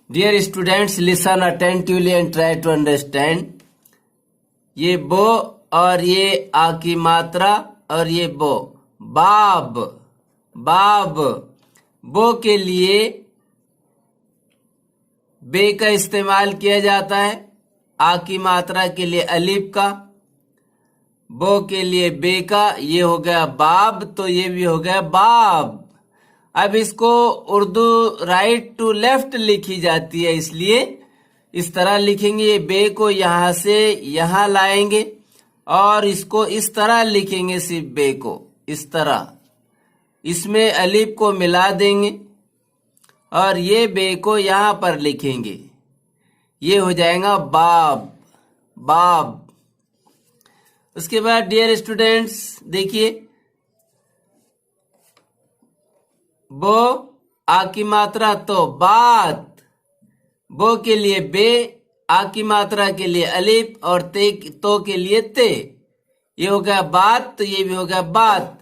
A: Dear students, listen attentively and try to understand. ये बो और ये आ की मात्रा और ये बो, बाब, बो के लिए बे का इस्तेमाल किया जाता है, आ की मात्रा के लिए अलिफ का, बो के लिए बे का, ये हो गया बाब, तो ये भी हो गया बाब। अब इसको उर्दू राइट टू लेफ्ट लिखी जाती है, इसलिए इस तरह लिखेंगे, ये बे को यहां से यहां लाएंगे और इसको इस तरह लिखेंगे, सिर्फ बे को इस तरह, इसमें अलिफ को मिला देंगे और ये बे को यहां पर लिखेंगे, ये हो जाएगा बाब। उसके बाद डियर स्टूडेंट्स देखिए, बो आ की मात्रा तो बात, बो के लिए बे, आ की मात्रा के लिए अलिफ और तो के लिए ते, ये हो गया बात, तो ये भी हो गया बात।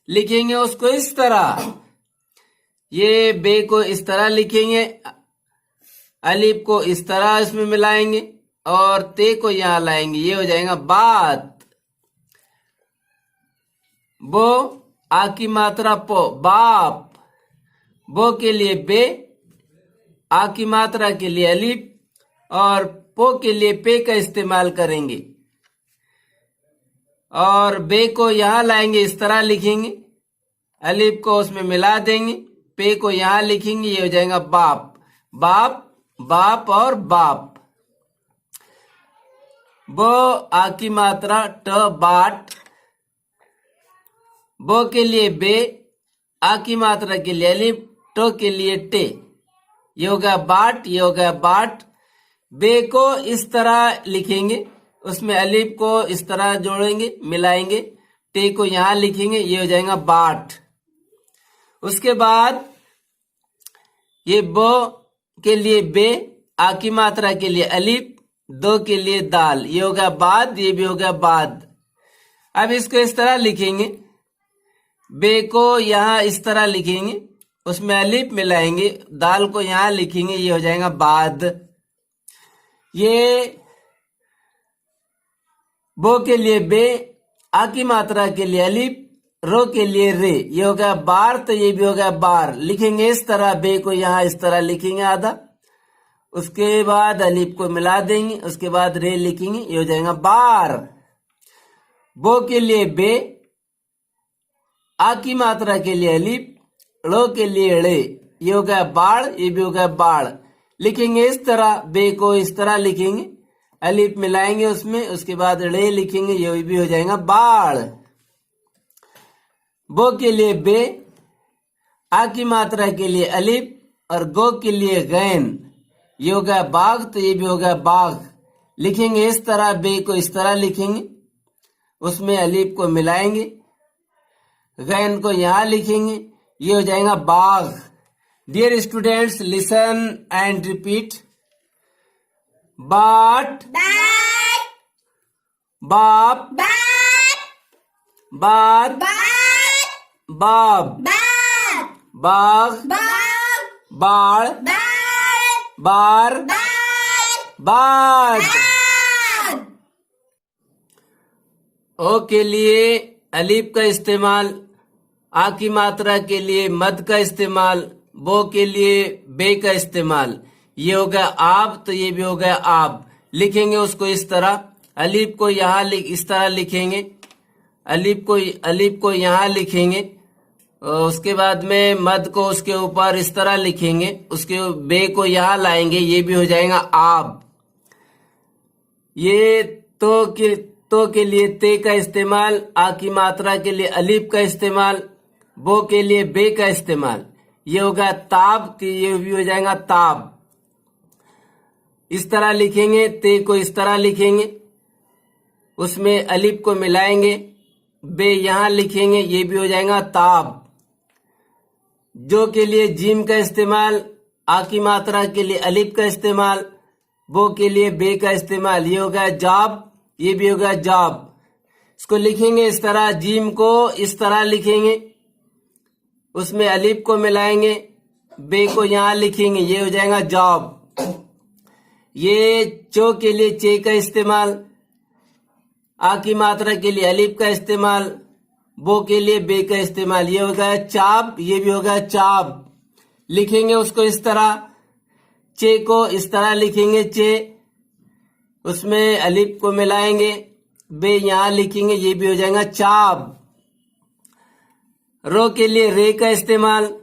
A: लिखेंगे उसको इस तरह, ये बे को इस तरह लिखेंगे, अलिफ को इस तरह इसमें मिलाएंगे और ते को यहां लाएंगे, ये हो जाएगा बात। बो आ की मात्रा पो, बाप। बो के लिए बे, आ की मात्रा के लिए अलिफ और पो के लिए पे का इस्तेमाल करेंगे और बे को यहां लाएंगे, इस तरह लिखेंगे, अलिफ को उसमें मिला देंगे, पे को यहां लिखेंगे, ये हो जाएगा बाप। बाप, बाप और बाप। बो आ की मात्रा ट, बाट। बो के लिए बे, आ की मात्रा के लिए अलिफ, टो के लिए टे, ये हो गया बाट, ये हो गया बाट। बे को इस तरह लिखेंगे, उसमें अलिफ को इस तरह जोड़ेंगे, मिलाएंगे, टे को यहां लिखेंगे, ये हो जाएगा बाट। उसके बाद ये बो के लिए बे, आ की मात्रा के लिए अलिफ, दो के लिए दाल, ये हो गया बाद, ये भी हो गया बाद। अब इसको इस तरह लिखेंगे, बे को यहां इस तरह लिखेंगे, उसमें अलिफ मिलाएंगे, दाल को यहां लिखेंगे, ये हो जाएगा बाद। ये बो के लिए बे, आ की मात्रा के लिए अलिफ, रो के लिए रे, ये हो गया बार, तो ये भी हो गया बार। लिखेंगे इस तरह, बे को यहां इस तरह लिखेंगे आधा, उसके बाद अलिफ को मिला देंगे, उसके बाद रे लिखेंगे, ये हो जाएगा बार। बो के लिए बे, आ की मात्रा के लिए अलिफ, लो के लिए ड़े, ये हो गया बाढ़, ये भी हो गया बाढ़। लिखेंगे इस तरह, बे को इस तरह लिखेंगे, अलिफ मिलाएंगे उसमें, उसके बाद ड़े लिखेंगे, ये भी हो जाएगा बाढ़। बो के लिए बे, आ की मात्रा के लिए अलिफ और गो के लिए गैन, ये हो गया बाघ, तो ये भी हो गया बाघ। लिखेंगे इस तरह, बे को इस तरह लिखेंगे, उसमें अलिफ को मिलाएंगे, गैन को यहां लिखेंगे, ये हो जाएगा बाघ। Dear students, listen and repeat. बाट, बाप, बात, बाब, बाघ, बाढ़, बार, बाद। ओ के लिए अलिफ का इस्तेमाल, आ की मात्रा के लिए मद का इस्तेमाल, बो के लिए बे का इस्तेमाल, ये हो गया आब, तो ये भी हो गया आब। लिखेंगे उसको इस तरह, अलिफ को यहां इस तरह लिखेंगे, अलिफ को यहां लिखेंगे, उसके बाद में मद को उसके ऊपर इस तरह लिखेंगे, उसके बे को यहां लाएंगे, ये भी हो जाएगा आब। ये तो के लिए ते का इस्तेमाल, आ की मात्रा के लिए अलिफ का इस्तेमाल, बो के लिए बे का इस्तेमाल, ये होगा ताब, तो ये भी हो जाएगा ताब। इस तरह लिखेंगे, ते को इस तरह लिखेंगे, उसमें अलिफ को मिलाएंगे, बे यहां लिखेंगे, ये भी हो जाएगा ताब। जो के लिए जीम का इस्तेमाल, आ की मात्रा के लिए अलिफ का इस्तेमाल, बो के लिए बे का इस्तेमाल, ये हो गया जाब, ये भी होगा जाब। इसको लिखेंगे इस तरह, जीम को इस तरह लिखेंगे, उसमें अलिफ को मिलाएंगे, बे को यहां लिखेंगे, ये हो जाएगा जॉब। ये चो के लिए चे का इस्तेमाल, आ की मात्रा के लिए अलिफ का इस्तेमाल, बो के लिए बे का इस्तेमाल, ये हो गया चाप, ये भी होगा चाप। लिखेंगे उसको इस तरह, चे को इस तरह लिखेंगे, चे, उसमें अलिफ को मिलाएंगे, बे यहां लिखेंगे, ये भी हो जाएगा चाप। रो के लिए रे का इस्तेमाल,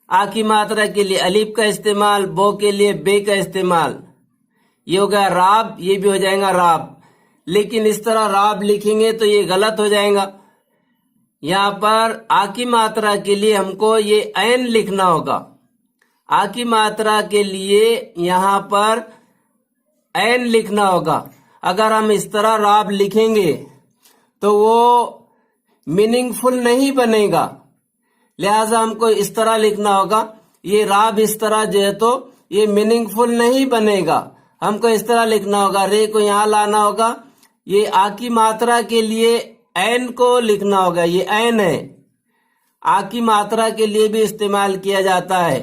A: आ की मात्रा के लिए अलिफ का इस्तेमाल, बो के लिए बे का इस्तेमाल, ये हो गया राब, ये भी हो जाएगा राब। लेकिन इस तरह राब लिखेंगे तो ये गलत हो जाएगा। यहाँ पर आ की मात्रा के लिए हमको ये ऐन लिखना होगा, आ की मात्रा के लिए यहाँ पर ऐन लिखना होगा। अगर हम इस तरह राब लिखेंगे तो वो मीनिंगफुल नहीं बनेगा, लिहाजा हमको इस तरह लिखना होगा। ये राब इस तरह जो है तो ये मीनिंगफुल नहीं बनेगा, हमको इस तरह लिखना होगा, रे को यहाँ लाना होगा, ये आ की मात्रा के लिए ऐन को लिखना होगा, ये ऐन है, आ की मात्रा के लिए भी इस्तेमाल किया जाता है।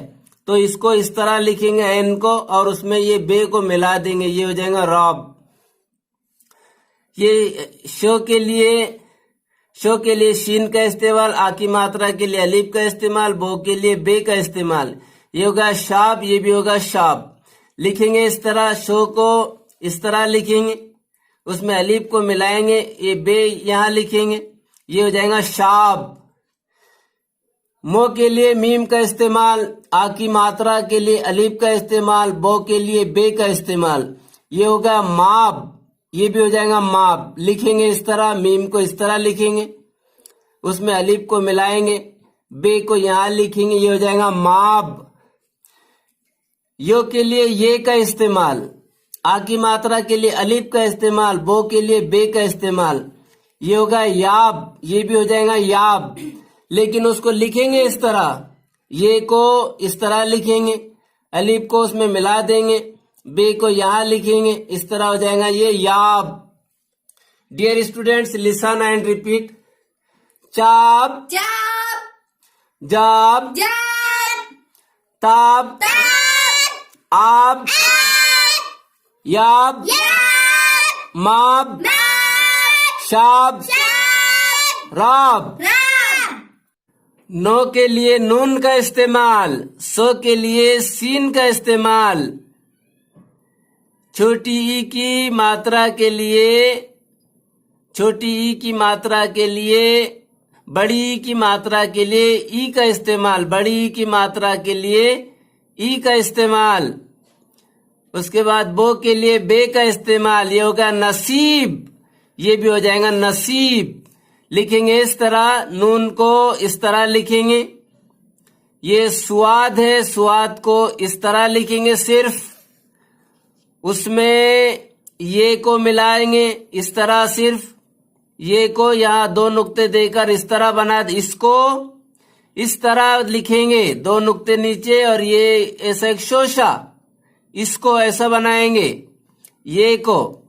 A: तो इसको इस तरह लिखेंगे एन को, और उसमें ये बे को मिला देंगे, ये हो जाएगा रॉब। ये शो के लिए शीन का इस्तेमाल, आ की मात्रा के लिए अलिफ का इस्तेमाल, बो के लिए बे का इस्तेमाल। ये होगा शाब, ये भी होगा शाब। लिखेंगे इस तरह, शो को इस तरह लिखेंगे, उसमें अलिफ को मिलाएंगे, ये बे यहां लिखेंगे, ये हो जाएगा शाब। मो के लिए मीम का इस्तेमाल, आ की मात्रा के लिए अलिफ का इस्तेमाल, बो के लिए बे का इस्तेमाल। ये होगा माब, ये भी हो जाएगा माब। लिखेंगे इस तरह, मीम को इस तरह लिखेंगे, उसमें अलिफ को मिलाएंगे, बे को यहां लिखेंगे, ये हो जाएगा माब। यो के लिए ये का इस्तेमाल, आ की मात्रा के लिए अलिफ का इस्तेमाल, बो के लिए बे का इस्तेमाल। ये होगा याब, ये भी हो जाएगा याब। लेकिन उसको लिखेंगे इस तरह, ये को इस तरह लिखेंगे, अलिफ को उसमें मिला देंगे, बे को यहां लिखेंगे, इस तरह हो जाएगा ये याब। Dear students, listen and repeat. चाप,
B: चाप,
A: जाब,
B: जाप,
A: ताब,
B: ताप,
A: आब, याब,
B: याप,
A: माब,
B: माप,
A: शाब,
B: शाप,
A: राब।
B: राप,
A: नो के लिए नून का इस्तेमाल, सो के लिए सीन का इस्तेमाल, छोटी ई की मात्रा के लिए, छोटी ई की मात्रा के लिए, बड़ी ई की मात्रा के लिए ई का इस्तेमाल, बड़ी ई की मात्रा के लिए ई का इस्तेमाल। उसके बाद बो के लिए बे का इस्तेमाल, ये होगा नसीब, ये भी हो जाएगा नसीब। लिखेंगे इस तरह, नून को इस तरह लिखेंगे। ये स्वाद है, स्वाद को इस तरह लिखेंगे सिर्फ, उसमें ये को मिलाएंगे इस तरह सिर्फ, ये को यहाँ दो नुक्ते देकर इस तरह बना, इसको इस तरह लिखेंगे, दो नुक्ते नीचे, और ये ऐसा एक शोशा, इसको ऐसा बनाएंगे ये को,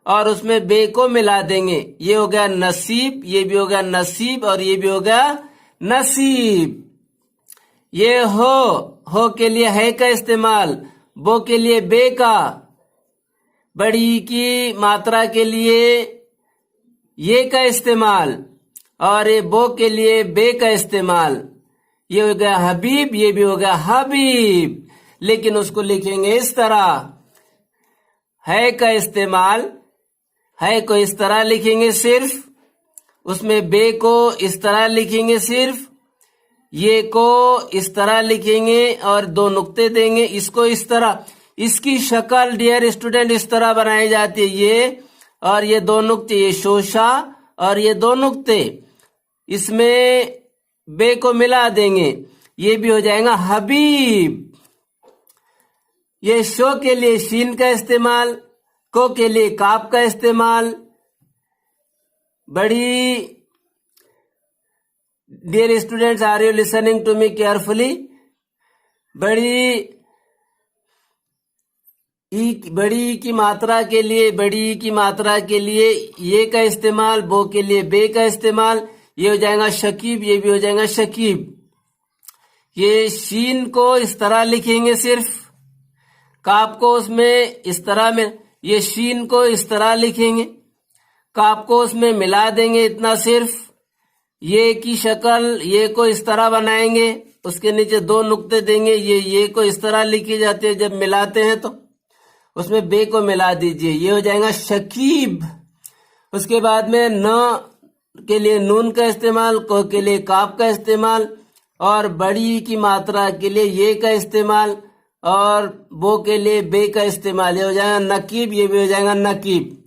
A: और उसमें बे को मिला देंगे, ये हो गया नसीब, ये भी हो गया नसीब, और ये भी हो गया नसीब। ये हो के लिए है का इस्तेमाल, बो के लिए बे का, बड़ी की मात्रा के लिए ये का इस्तेमाल, और ये बो के लिए बे का इस्तेमाल। ये हो गया हबीब, ये भी हो गया हबीब। लेकिन उसको लिखेंगे इस तरह, है का इस्तेमाल, है को इस तरह लिखेंगे सिर्फ, उसमें बे को इस तरह लिखेंगे सिर्फ, ये को इस तरह लिखेंगे और दो नुक्ते देंगे, इसको इस तरह। इसकी शक्ल डियर स्टूडेंट इस तरह बनाई जाती है, ये और ये दो नुक्ते, ये शोशा और ये दो नुक्ते, इसमें बे को मिला देंगे, ये भी हो जाएगा हबीब। ये शो के लिए शीन का इस्तेमाल, को के लिए काफ का इस्तेमाल। बड़ी dear students, are you listening to me carefully? बड़ी की मात्रा के लिए, बड़ी की मात्रा के लिए ये का इस्तेमाल, बो के लिए बे का इस्तेमाल, ये हो जाएगा शकीब, ये भी हो जाएगा शकीब। ये शीन को इस तरह लिखेंगे सिर्फ, काफ को उसमें इस तरह में, ये शीन को इस तरह लिखेंगे, काफ को उसमें मिला देंगे इतना सिर्फ, ये की शक्ल ये को इस तरह बनाएंगे, उसके नीचे दो नुक्ते देंगे, ये को इस तरह लिखी जाती है, जब मिलाते हैं तो उसमें बे को मिला दीजिए, ये हो जाएगा शकीब। उसके बाद में न के लिए नून का इस्तेमाल, को के लिए काफ का इस्तेमाल, और बड़ी की मात्रा के लिए ये का इस्तेमाल, और बो के लिए बे का इस्तेमाल, ये हो जाएगा नकीब, ये भी हो जाएगा नकीब।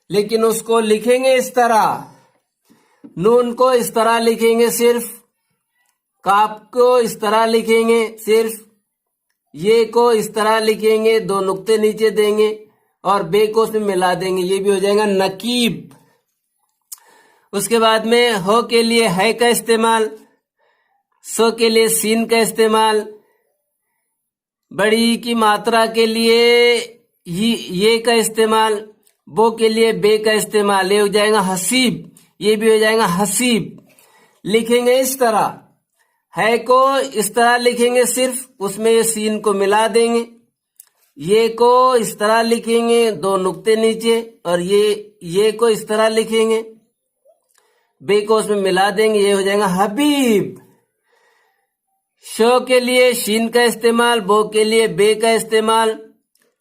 A: लेकिन उसको लिखेंगे इस तरह, नून को इस तरह लिखेंगे सिर्फ, काफ को इस तरह लिखेंगे सिर्फ, ये को इस तरह लिखेंगे, दो नुक्ते नीचे देंगे और बे को उसमें मिला देंगे, ये भी हो जाएगा नकीब। उसके बाद में हो के लिए है का इस्तेमाल, सो के लिए सीन का इस्तेमाल, बड़ी की मात्रा के लिए ये का इस्तेमाल, बो के लिए बे का इस्तेमाल, ये हो जाएगा हसीब, ये भी हो जाएगा हसीब। लिखेंगे इस तरह, है को इस तरह लिखेंगे सिर्फ, उसमें ये सीन को मिला देंगे। ये को इस तरह लिखेंगे, दो नुक्ते नीचे, और ये को इस तरह लिखेंगे, बे को उसमें मिला देंगे, ये हो जाएगा हबीब। शो के लिए शीन का इस्तेमाल, बो के लिए बे का इस्तेमाल,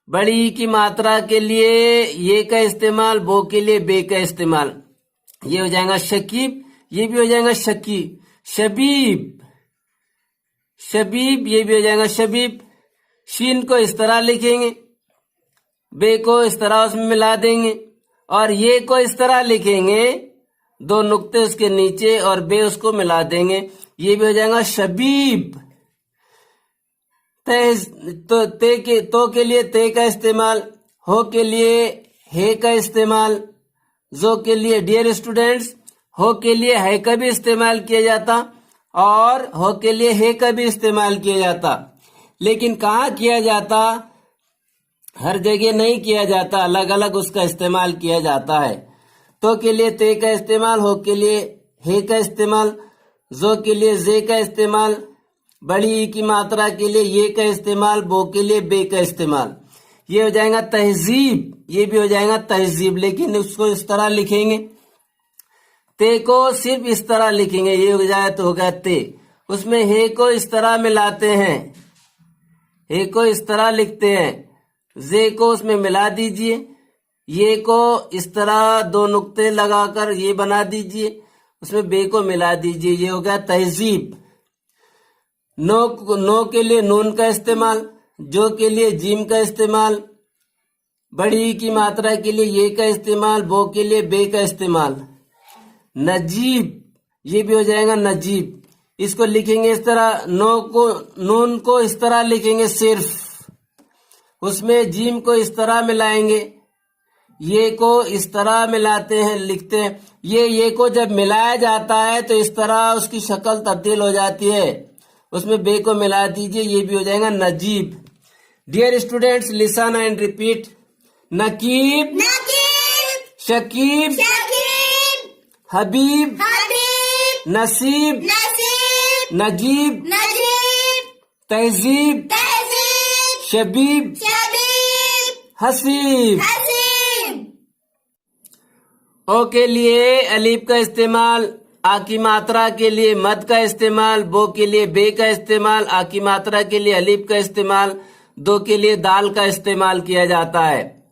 A: बड़ी ई की मात्रा के लिए ये का इस्तेमाल, बो के लिए बे का इस्तेमाल। ये हो जाएगा शकीब, ये भी हो जाएगा शकीब। शबीब, शबीब, ये भी हो जाएगा शबीब। शीन को इस तरह लिखेंगे, बे को इस तरह उसमें मिला देंगे, और ये को इस तरह लिखेंगे, दो नुक्ते उसके नीचे और बे उसको मिला देंगे, ये भी हो जाएगा शबीब। तो के लिए ते का इस्तेमाल, हो के लिए हे का इस्तेमाल, जो के लिए डियर स्टूडेंट्स हो के लिए है का भी इस्तेमाल किया जाता और हो के लिए हे का भी इस्तेमाल किया जाता, लेकिन कहाँ किया जाता, हर जगह नहीं किया जाता, अलग अलग उसका इस्तेमाल किया जाता है। तो के लिए ते का इस्तेमाल, हो के लिए हे का इस्तेमाल, जो के लिए जे का इस्तेमाल, बड़ी ई की मात्रा के लिए ये का इस्तेमाल, बो के लिए बे का इस्तेमाल। ये हो जाएगा तहजीब, ये भी हो जाएगा तहजीब, लेकिन उसको इस तरह लिखेंगे। ते को सिर्फ इस तरह लिखेंगे, ये हो जाए तो हो गया ते। उसमें हे को इस तरह मिलाते हैं, हे को इस तरह लिखते हैं, जे को उसमें मिला दीजिए, ये को इस तरह दो नुक्ते लगाकर ये बना दीजिए, उसमें बे को मिला दीजिए, ये हो गया तहजीब। नो के लिए नून का इस्तेमाल, जो के लिए जीम का इस्तेमाल, बड़ी ई की मात्रा के लिए ये का इस्तेमाल, बो के लिए बे का इस्तेमाल। नजीब, ये भी हो जाएगा नजीब। इसको लिखेंगे इस तरह, नून को इस तरह लिखेंगे सिर्फ, उसमें जीम को इस तरह मिलाएंगे, ये को इस तरह मिलाते हैं, लिखते हैं। ये को जब मिलाया जाता है तो इस तरह उसकी शक्ल तब्दील हो जाती है, उसमें बे को मिला दीजिए, ये भी हो जाएगा नजीब। Dear students, listen and repeat. नकीब,
B: नकीब,
A: शकीब,
B: शकीब,
A: हबीब,
B: हबीब,
A: नसीब,
B: नसीब,
A: नजीब,
B: नजीब,
A: तहजीब,
B: तहजीब,
A: शबीब,
B: शबीब,
A: हसीब।
B: हसीब।
A: ओ के लिए अलीफ का इस्तेमाल, आ की मात्रा के लिए मद का इस्तेमाल, बो के लिए बे का इस्तेमाल, आ की मात्रा के लिए अलीफ का इस्तेमाल, दो के लिए दाल का इस्तेमाल किया जाता है।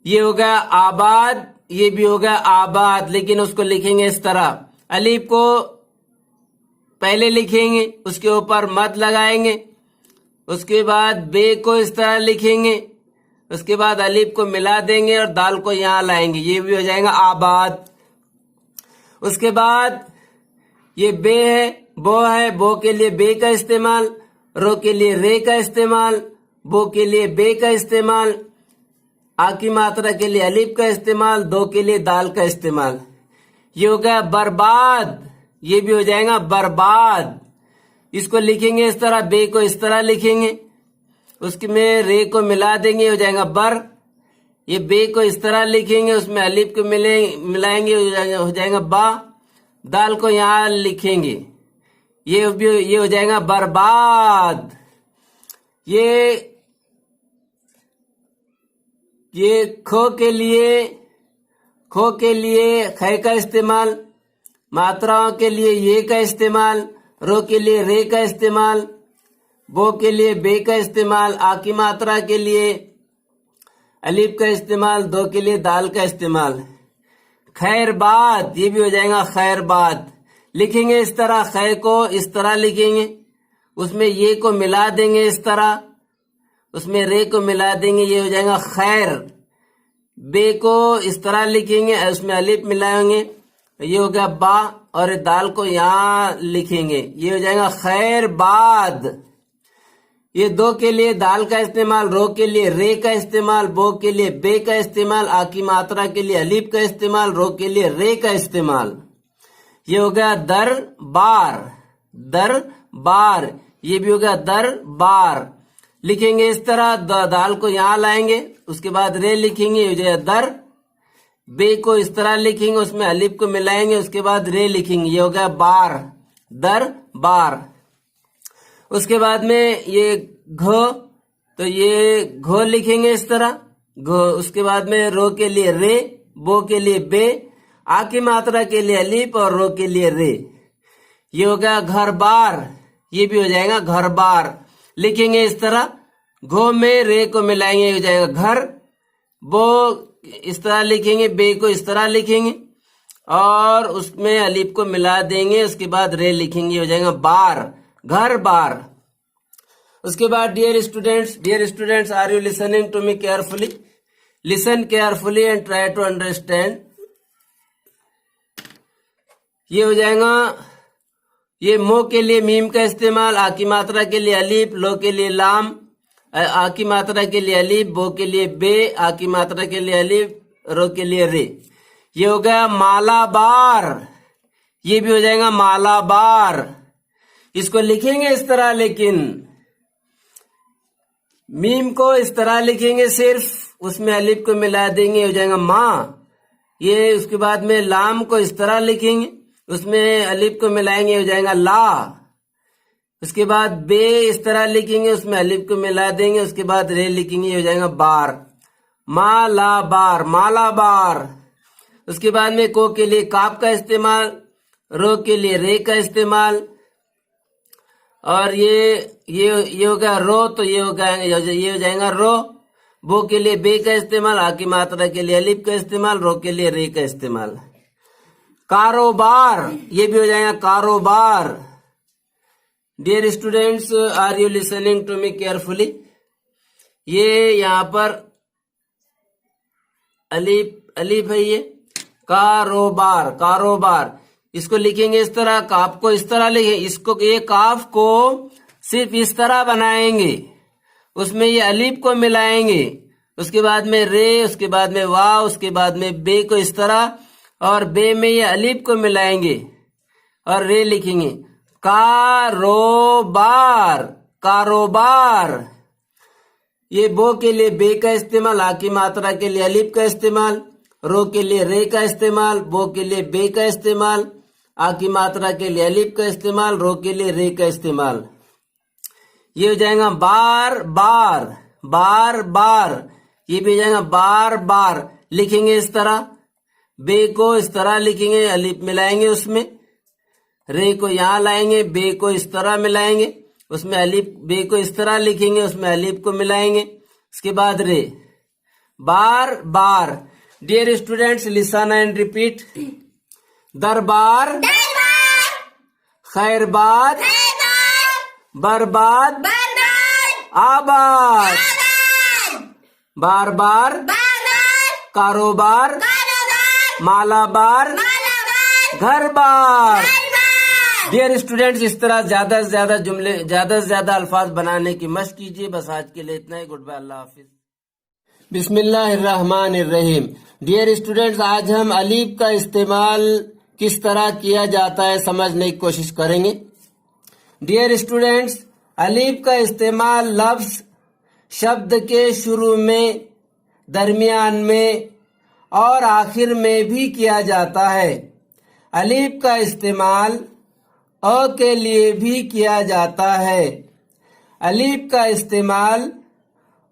A: ये हो गया आबाद, ये भी हो गया आबाद, लेकिन उसको लिखेंगे इस तरह, अलीफ को पहले लिखेंगे, उसके ऊपर मद लगाएंगे, उसके बाद बे को इस तरह लिखेंगे, उसके बाद अलीफ को मिला देंगे और दाल को यहां लाएंगे, ये भी हो जाएगा आबाद। उसके बाद ये बे है, बो के लिए बे का इस्तेमाल, रो के लिए रे का इस्तेमाल, बो के लिए बे का इस्तेमाल, आ की मात्रा के लिए अलीफ का इस्तेमाल, दो के लिए दाल का इस्तेमाल। ये हो गया बर्बाद, ये भी हो जाएगा बर्बाद। इसको लिखेंगे इस तरह, बे को इस तरह लिखेंगे, उसमें रे को मिला देंगे, हो जाएगा बर। ये बे को इस तरह लिखेंगे, उसमें अलीफ को मिलाएंगे, हो जाएगा बा। दाल को यहाँ लिखेंगे, ये हो जाएगा बर्बाद। ये खो के लिए खे का इस्तेमाल, मात्राओं के लिए ये का इस्तेमाल, रो के लिए रे का इस्तेमाल, बो के लिए बे का इस्तेमाल, आ की मात्रा के लिए अलीफ का इस्तेमाल, दो के लिए दाल का इस्तेमाल। खैरबाद, ये भी हो जाएगा खैरबाद। लिखेंगे इस तरह, खै को इस तरह लिखेंगे, उसमें ये को मिला देंगे इस तरह, उसमें रे को मिला देंगे, ये हो जाएगा खैर। बे को इस तरह लिखेंगे, उसमें अलीफ मिलाएंगे, ये हो गया बा, और दाल को यहाँ लिखेंगे, ये हो जाएगा खैरबाद। ये दो के लिए दाल का इस्तेमाल, रो के लिए रे का इस्तेमाल, बो के लिए बे का इस्तेमाल, आ की मात्रा के लिए अलीफ का इस्तेमाल, रो के लिए रे का इस्तेमाल। ये हो गया दर बार, ये भी हो गया दर बार। लिखेंगे इस तरह, दाल को यहाँ लाएंगे, उसके बाद रे लिखेंगे, ये हो जाएगा दर। बे को इस तरह लिखेंगे, उसमें अलीफ को मिलाएंगे, उसके बाद रे लिखेंगे, ये हो गया बार। दरबार। उसके बाद में ये घ, तो ये घ लिखेंगे इस तरह घ। उसके बाद में रो के लिए रे, बो के लिए बे, आ की मात्रा के लिए अलिफ और रो के लिए रे। ये हो गया घर बार, ये भी हो जाएगा घर बार। लिखेंगे इस तरह, घो में रे को मिलाएंगे हो जाएगा घर, बो इस तरह लिखेंगे, बे को इस तरह लिखेंगे और उसमें अलिफ को मिला देंगे। उसके बाद रे लिखेंगे हो जाएगा बार, घर बार। उसके बाद dear students are you listening to me carefully? Listen carefully and try to understand. ये हो जाएगा, ये मो के लिए मीम का इस्तेमाल, आ की मात्रा के लिए अलिफ, लो के लिए लाम, आ की मात्रा के लिए अलिफ, बो के लिए बे, आ की मात्रा के लिए अलिफ, रो के लिए रे। ये हो गया मालाबार, ये भी हो जाएगा मालाबार। इसको लिखेंगे इस तरह, लेकिन मीम को इस तरह लिखेंगे सिर्फ, उसमें अलिफ को मिला देंगे हो जाएगा माँ। ये उसके बाद में लाम को इस तरह लिखेंगे, उसमें अलिफ को मिलाएंगे हो जाएगा ला। उसके बाद बे इस तरह लिखेंगे, उसमें अलिफ को मिला देंगे, उसके बाद रे लिखेंगे हो जाएगा बार, मालाबार, मालाबार। उसके बाद में को के लिए काफ का इस्तेमाल, रो के लिए रे का इस्तेमाल, और ये हो गया रो, तो ये हो जाएगा रो। बो के लिए बे का इस्तेमाल, आ की मात्रा के लिए अलिफ का इस्तेमाल, रो के लिए रे का इस्तेमाल। कारोबार, ये भी हो जाएगा कारोबार। Dear students are you listening to me carefully? ये यहाँ पर अलिफ है, ये कारोबार, कारोबार। इसको लिखेंगे इस तरह, काफ को इस तरह लिखेंगे, इसको ये काफ को सिर्फ इस तरह बनाएंगे, उसमें ये अलिफ को मिलाएंगे, उसके बाद में रे, उसके बाद में वाव, उसके बाद में बे को इस तरह, और बे में ये अलिफ को मिलाएंगे और रे लिखेंगे कारोबार, कारोबार। ये बो के लिए बे का इस्तेमाल, आ की मात्रा के लिए अलिफ का इस्तेमाल, रो के लिए रे का इस्तेमाल, बो के लिए बे का इस्तेमाल, आ की मात्रा के लिए अलिफ का इस्तेमाल, रो के लिए रे का इस्तेमाल। ये हो जाएगा बार बार, बार बार। ये भी हो जाएगा बार बार। लिखेंगे इस तरह, बे को इस तरह लिखेंगे, अलिफ मिलाएंगे उसमें, रे को यहाँ लाएंगे, बे को इस तरह मिलाएंगे, उसमें अलिफ, बे को इस तरह लिखेंगे, उसमें अलिफ को मिलाएंगे, उसके बाद रे, बार बार। Dear students listen and repeat. दरबार, खैरबाद, बर्बाद, आबाद, बार बार, कारोबार, मालाबार, घर बार। डियर स्टूडेंट्स इस तरह ज्यादा से ज्यादा जुमले, ज्यादा से ज्यादा अल्फाज बनाने की मशक कीजिए। बस आज के लिए इतना ही। गुड बाय, अल्लाह हाफिज। बिस्मिल्लाहिर्रहमानिर्रहीम। डियर स्टूडेंट्स आज हम अलीफ का इस्तेमाल किस तरह किया जाता है समझने की कोशिश करेंगे। डियर स्टूडेंट्स अलीफ का इस्तेमाल लफ्ज, शब्द के शुरू में, दरमियान में और आखिर में भी किया जाता है। अलीफ का इस्तेमाल अ के लिए भी किया जाता है। अलीफ का इस्तेमाल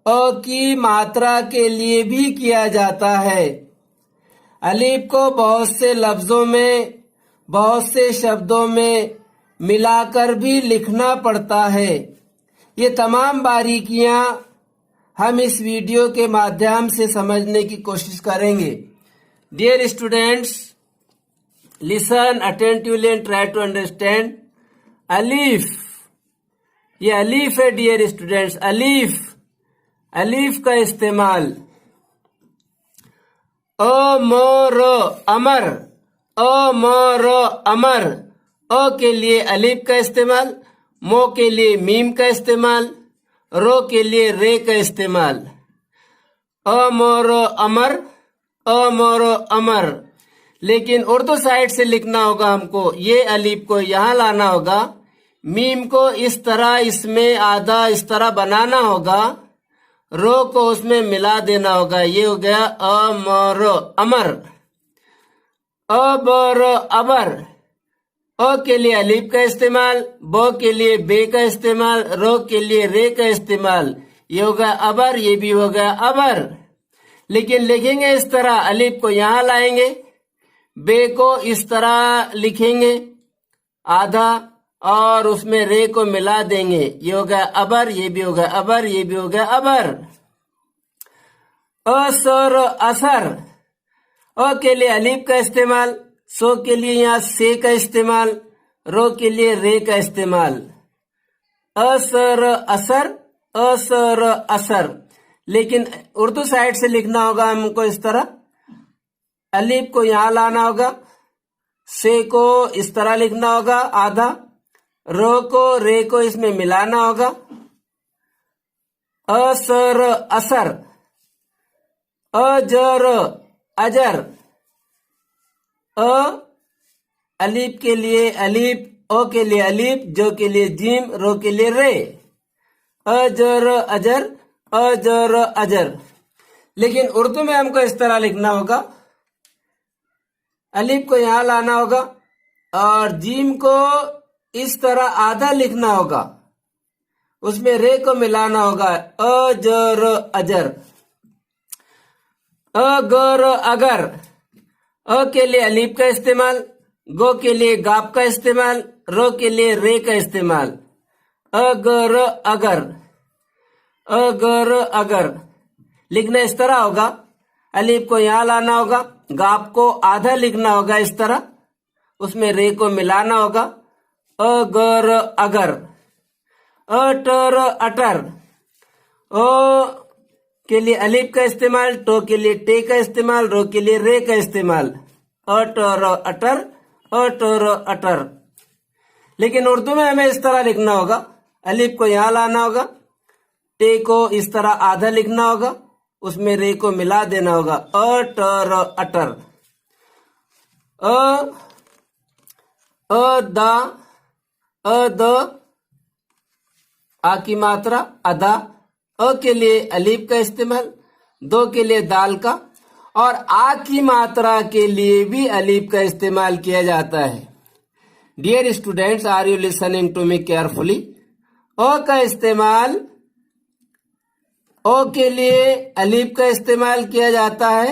A: अ की मात्रा के लिए भी किया जाता है। अलीफ को बहुत से लफ्जों में, बहुत से शब्दों में मिलाकर भी लिखना पड़ता है। ये तमाम बारीकियां हम इस वीडियो के माध्यम से समझने की कोशिश करेंगे। Dear students listen attentively and try to understand. अलीफ, ये अलीफ है डियर स्टूडेंट्स। अलीफ, अलीफ का इस्तेमाल अ मोर अमर, अ मोर अमर। अ के लिए अलीफ का इस्तेमाल, मो के लिए मीम का इस्तेमाल, रो के लिए रे का इस्तेमाल। अ मोर अमर, अ मोर अमर। लेकिन उर्दू साइड से लिखना होगा हमको, ये अलीफ को यहाँ लाना होगा, मीम को इस तरह इसमें आधा इस तरह बनाना होगा, रो को उसमें मिला देना होगा। ये हो गया अमर अमर, अबर अबर। ओ के लिए अलीफ का इस्तेमाल, बो के लिए बे का इस्तेमाल, रो के लिए रे का इस्तेमाल। ये होगा अबर, ये भी होगा अबर। लेकिन लिखेंगे इस तरह, अलीफ को यहां लाएंगे, बे को इस तरह लिखेंगे आधा, और उसमें रे को मिला देंगे। ये होगा अबर, ये भी होगा अबर, ये भी होगा अबर। असर असर, अ के लिए अलीफ का इस्तेमाल, सो के लिए यहां से का इस्तेमाल, रो के लिए रे का इस्तेमाल। असर असर, असर असर। लेकिन उर्दू साइड से लिखना होगा हमको इस तरह, अलीफ को यहां लाना होगा, से को इस तरह लिखना होगा आधा, रो को रे को इसमें मिलाना होगा। असर असर, अजर अजर, अ अलीफ के लिए अलीफ, ओ के लिए अलीफ, जो के लिए जीम, रो के लिए रे। अजर अजर, अजर अजर। लेकिन उर्दू में हमको इस तरह लिखना होगा, अलीफ को यहां लाना होगा और जीम को इस तरह आधा लिखना होगा, उसमें रे को मिलाना होगा। अजर अजर। अगर अगर, अ के लिए अलीफ का इस्तेमाल, गो के लिए गाप का इस्तेमाल, रो के लिए रे का इस्तेमाल। अगर अगर, अगर अगर। लिखना इस तरह होगा, अलीफ को यहां लाना होगा, गाप को आधा लिखना होगा इस तरह, उसमें रे को मिलाना होगा। अगर अगर। अटर अटर, ओ के लिए अलीफ का इस्तेमाल, टो के लिए टे का इस्तेमाल, रो के लिए रे का इस्तेमाल। अटर अटर, अटर अटर। लेकिन उर्दू में हमें इस तरह लिखना होगा, अलीफ को यहां लाना होगा, टे को इस तरह आधा लिखना होगा, उसमें रे को मिला देना होगा। अटर अटर। अद, आ की मात्रा अदा, अ के लिए अलीफ का इस्तेमाल, दो के लिए दाल का, और आ की मात्रा के लिए भी अलीफ का इस्तेमाल किया जाता है। Dear students, are you listening to me carefully? अ का इस्तेमाल, ओ के लिए अलीफ का इस्तेमाल किया जाता है,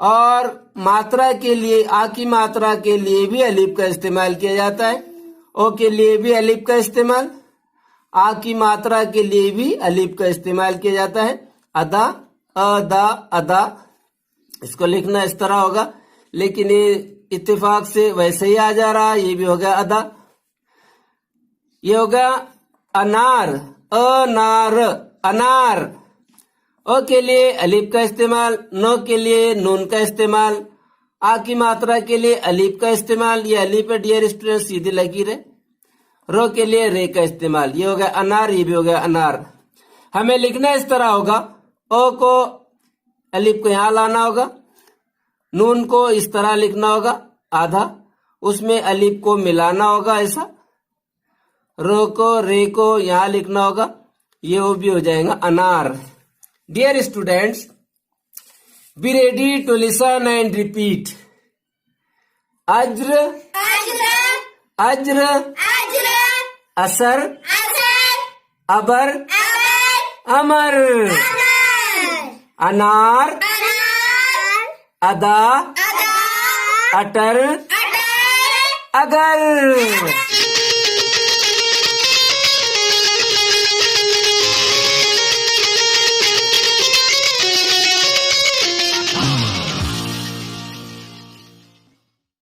A: और मात्रा के लिए, आ की मात्रा के लिए भी अलीफ का इस्तेमाल किया जाता है। ओ के लिए भी अलीफ का इस्तेमाल, आ की मात्रा के लिए भी अलीफ का इस्तेमाल किया जाता है। अदा, अदा अदा। इसको लिखना इस तरह होगा, लेकिन ये इत्तेफाक से वैसे ही आ जा रहा है, ये भी हो गया अदा। ये होगा अनार, अनार अनार। ओ के लिए अलीफ का इस्तेमाल, नो के लिए नून का इस्तेमाल, आ की मात्रा के लिए अलीफ का इस्तेमाल, ये अलीफ है डियर स्टूडेंट, सीधी लकीर है। रो के लिए रे का इस्तेमाल। ये हो गया अनार, ये भी हो गया अनार। हमें लिखना इस तरह होगा, ओ को अलीफ को यहां लाना होगा, नून को इस तरह लिखना होगा आधा, उसमें अलीफ को मिलाना होगा ऐसा, रो को रे को यहां लिखना होगा, ये वो भी हो जाएगा अनार। Dear students, be ready to listen and repeat. अज्र अज्र, असर अबर अमर, अनार अदा अटर अगर।